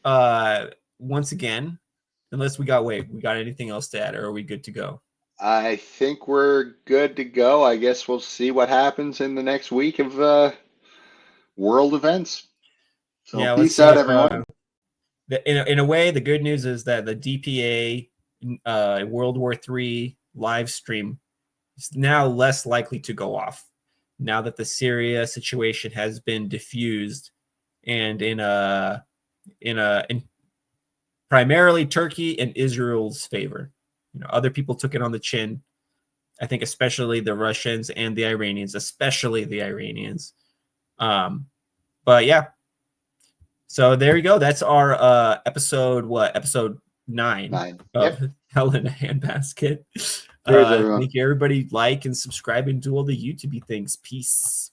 Once again, unless we got anything else to add, or are we good to go? I think we're good to go. I guess we'll see what happens in the next week of world events. So Yeah, let's peace see out, if everyone. in a way, the good news is that the DPA World War III live stream is now less likely to go off now that the Syria situation has been diffused, and in primarily Turkey and Israel's favor. Other people took it on the chin. I think especially the Russians and the Iranians, especially the Iranians. But yeah. So there you go. That's our episode 9 9. of Yep. Hell in a Handbasket. Cheers, everyone. Thank you, everybody. Like and subscribe and do all the YouTube things. Peace.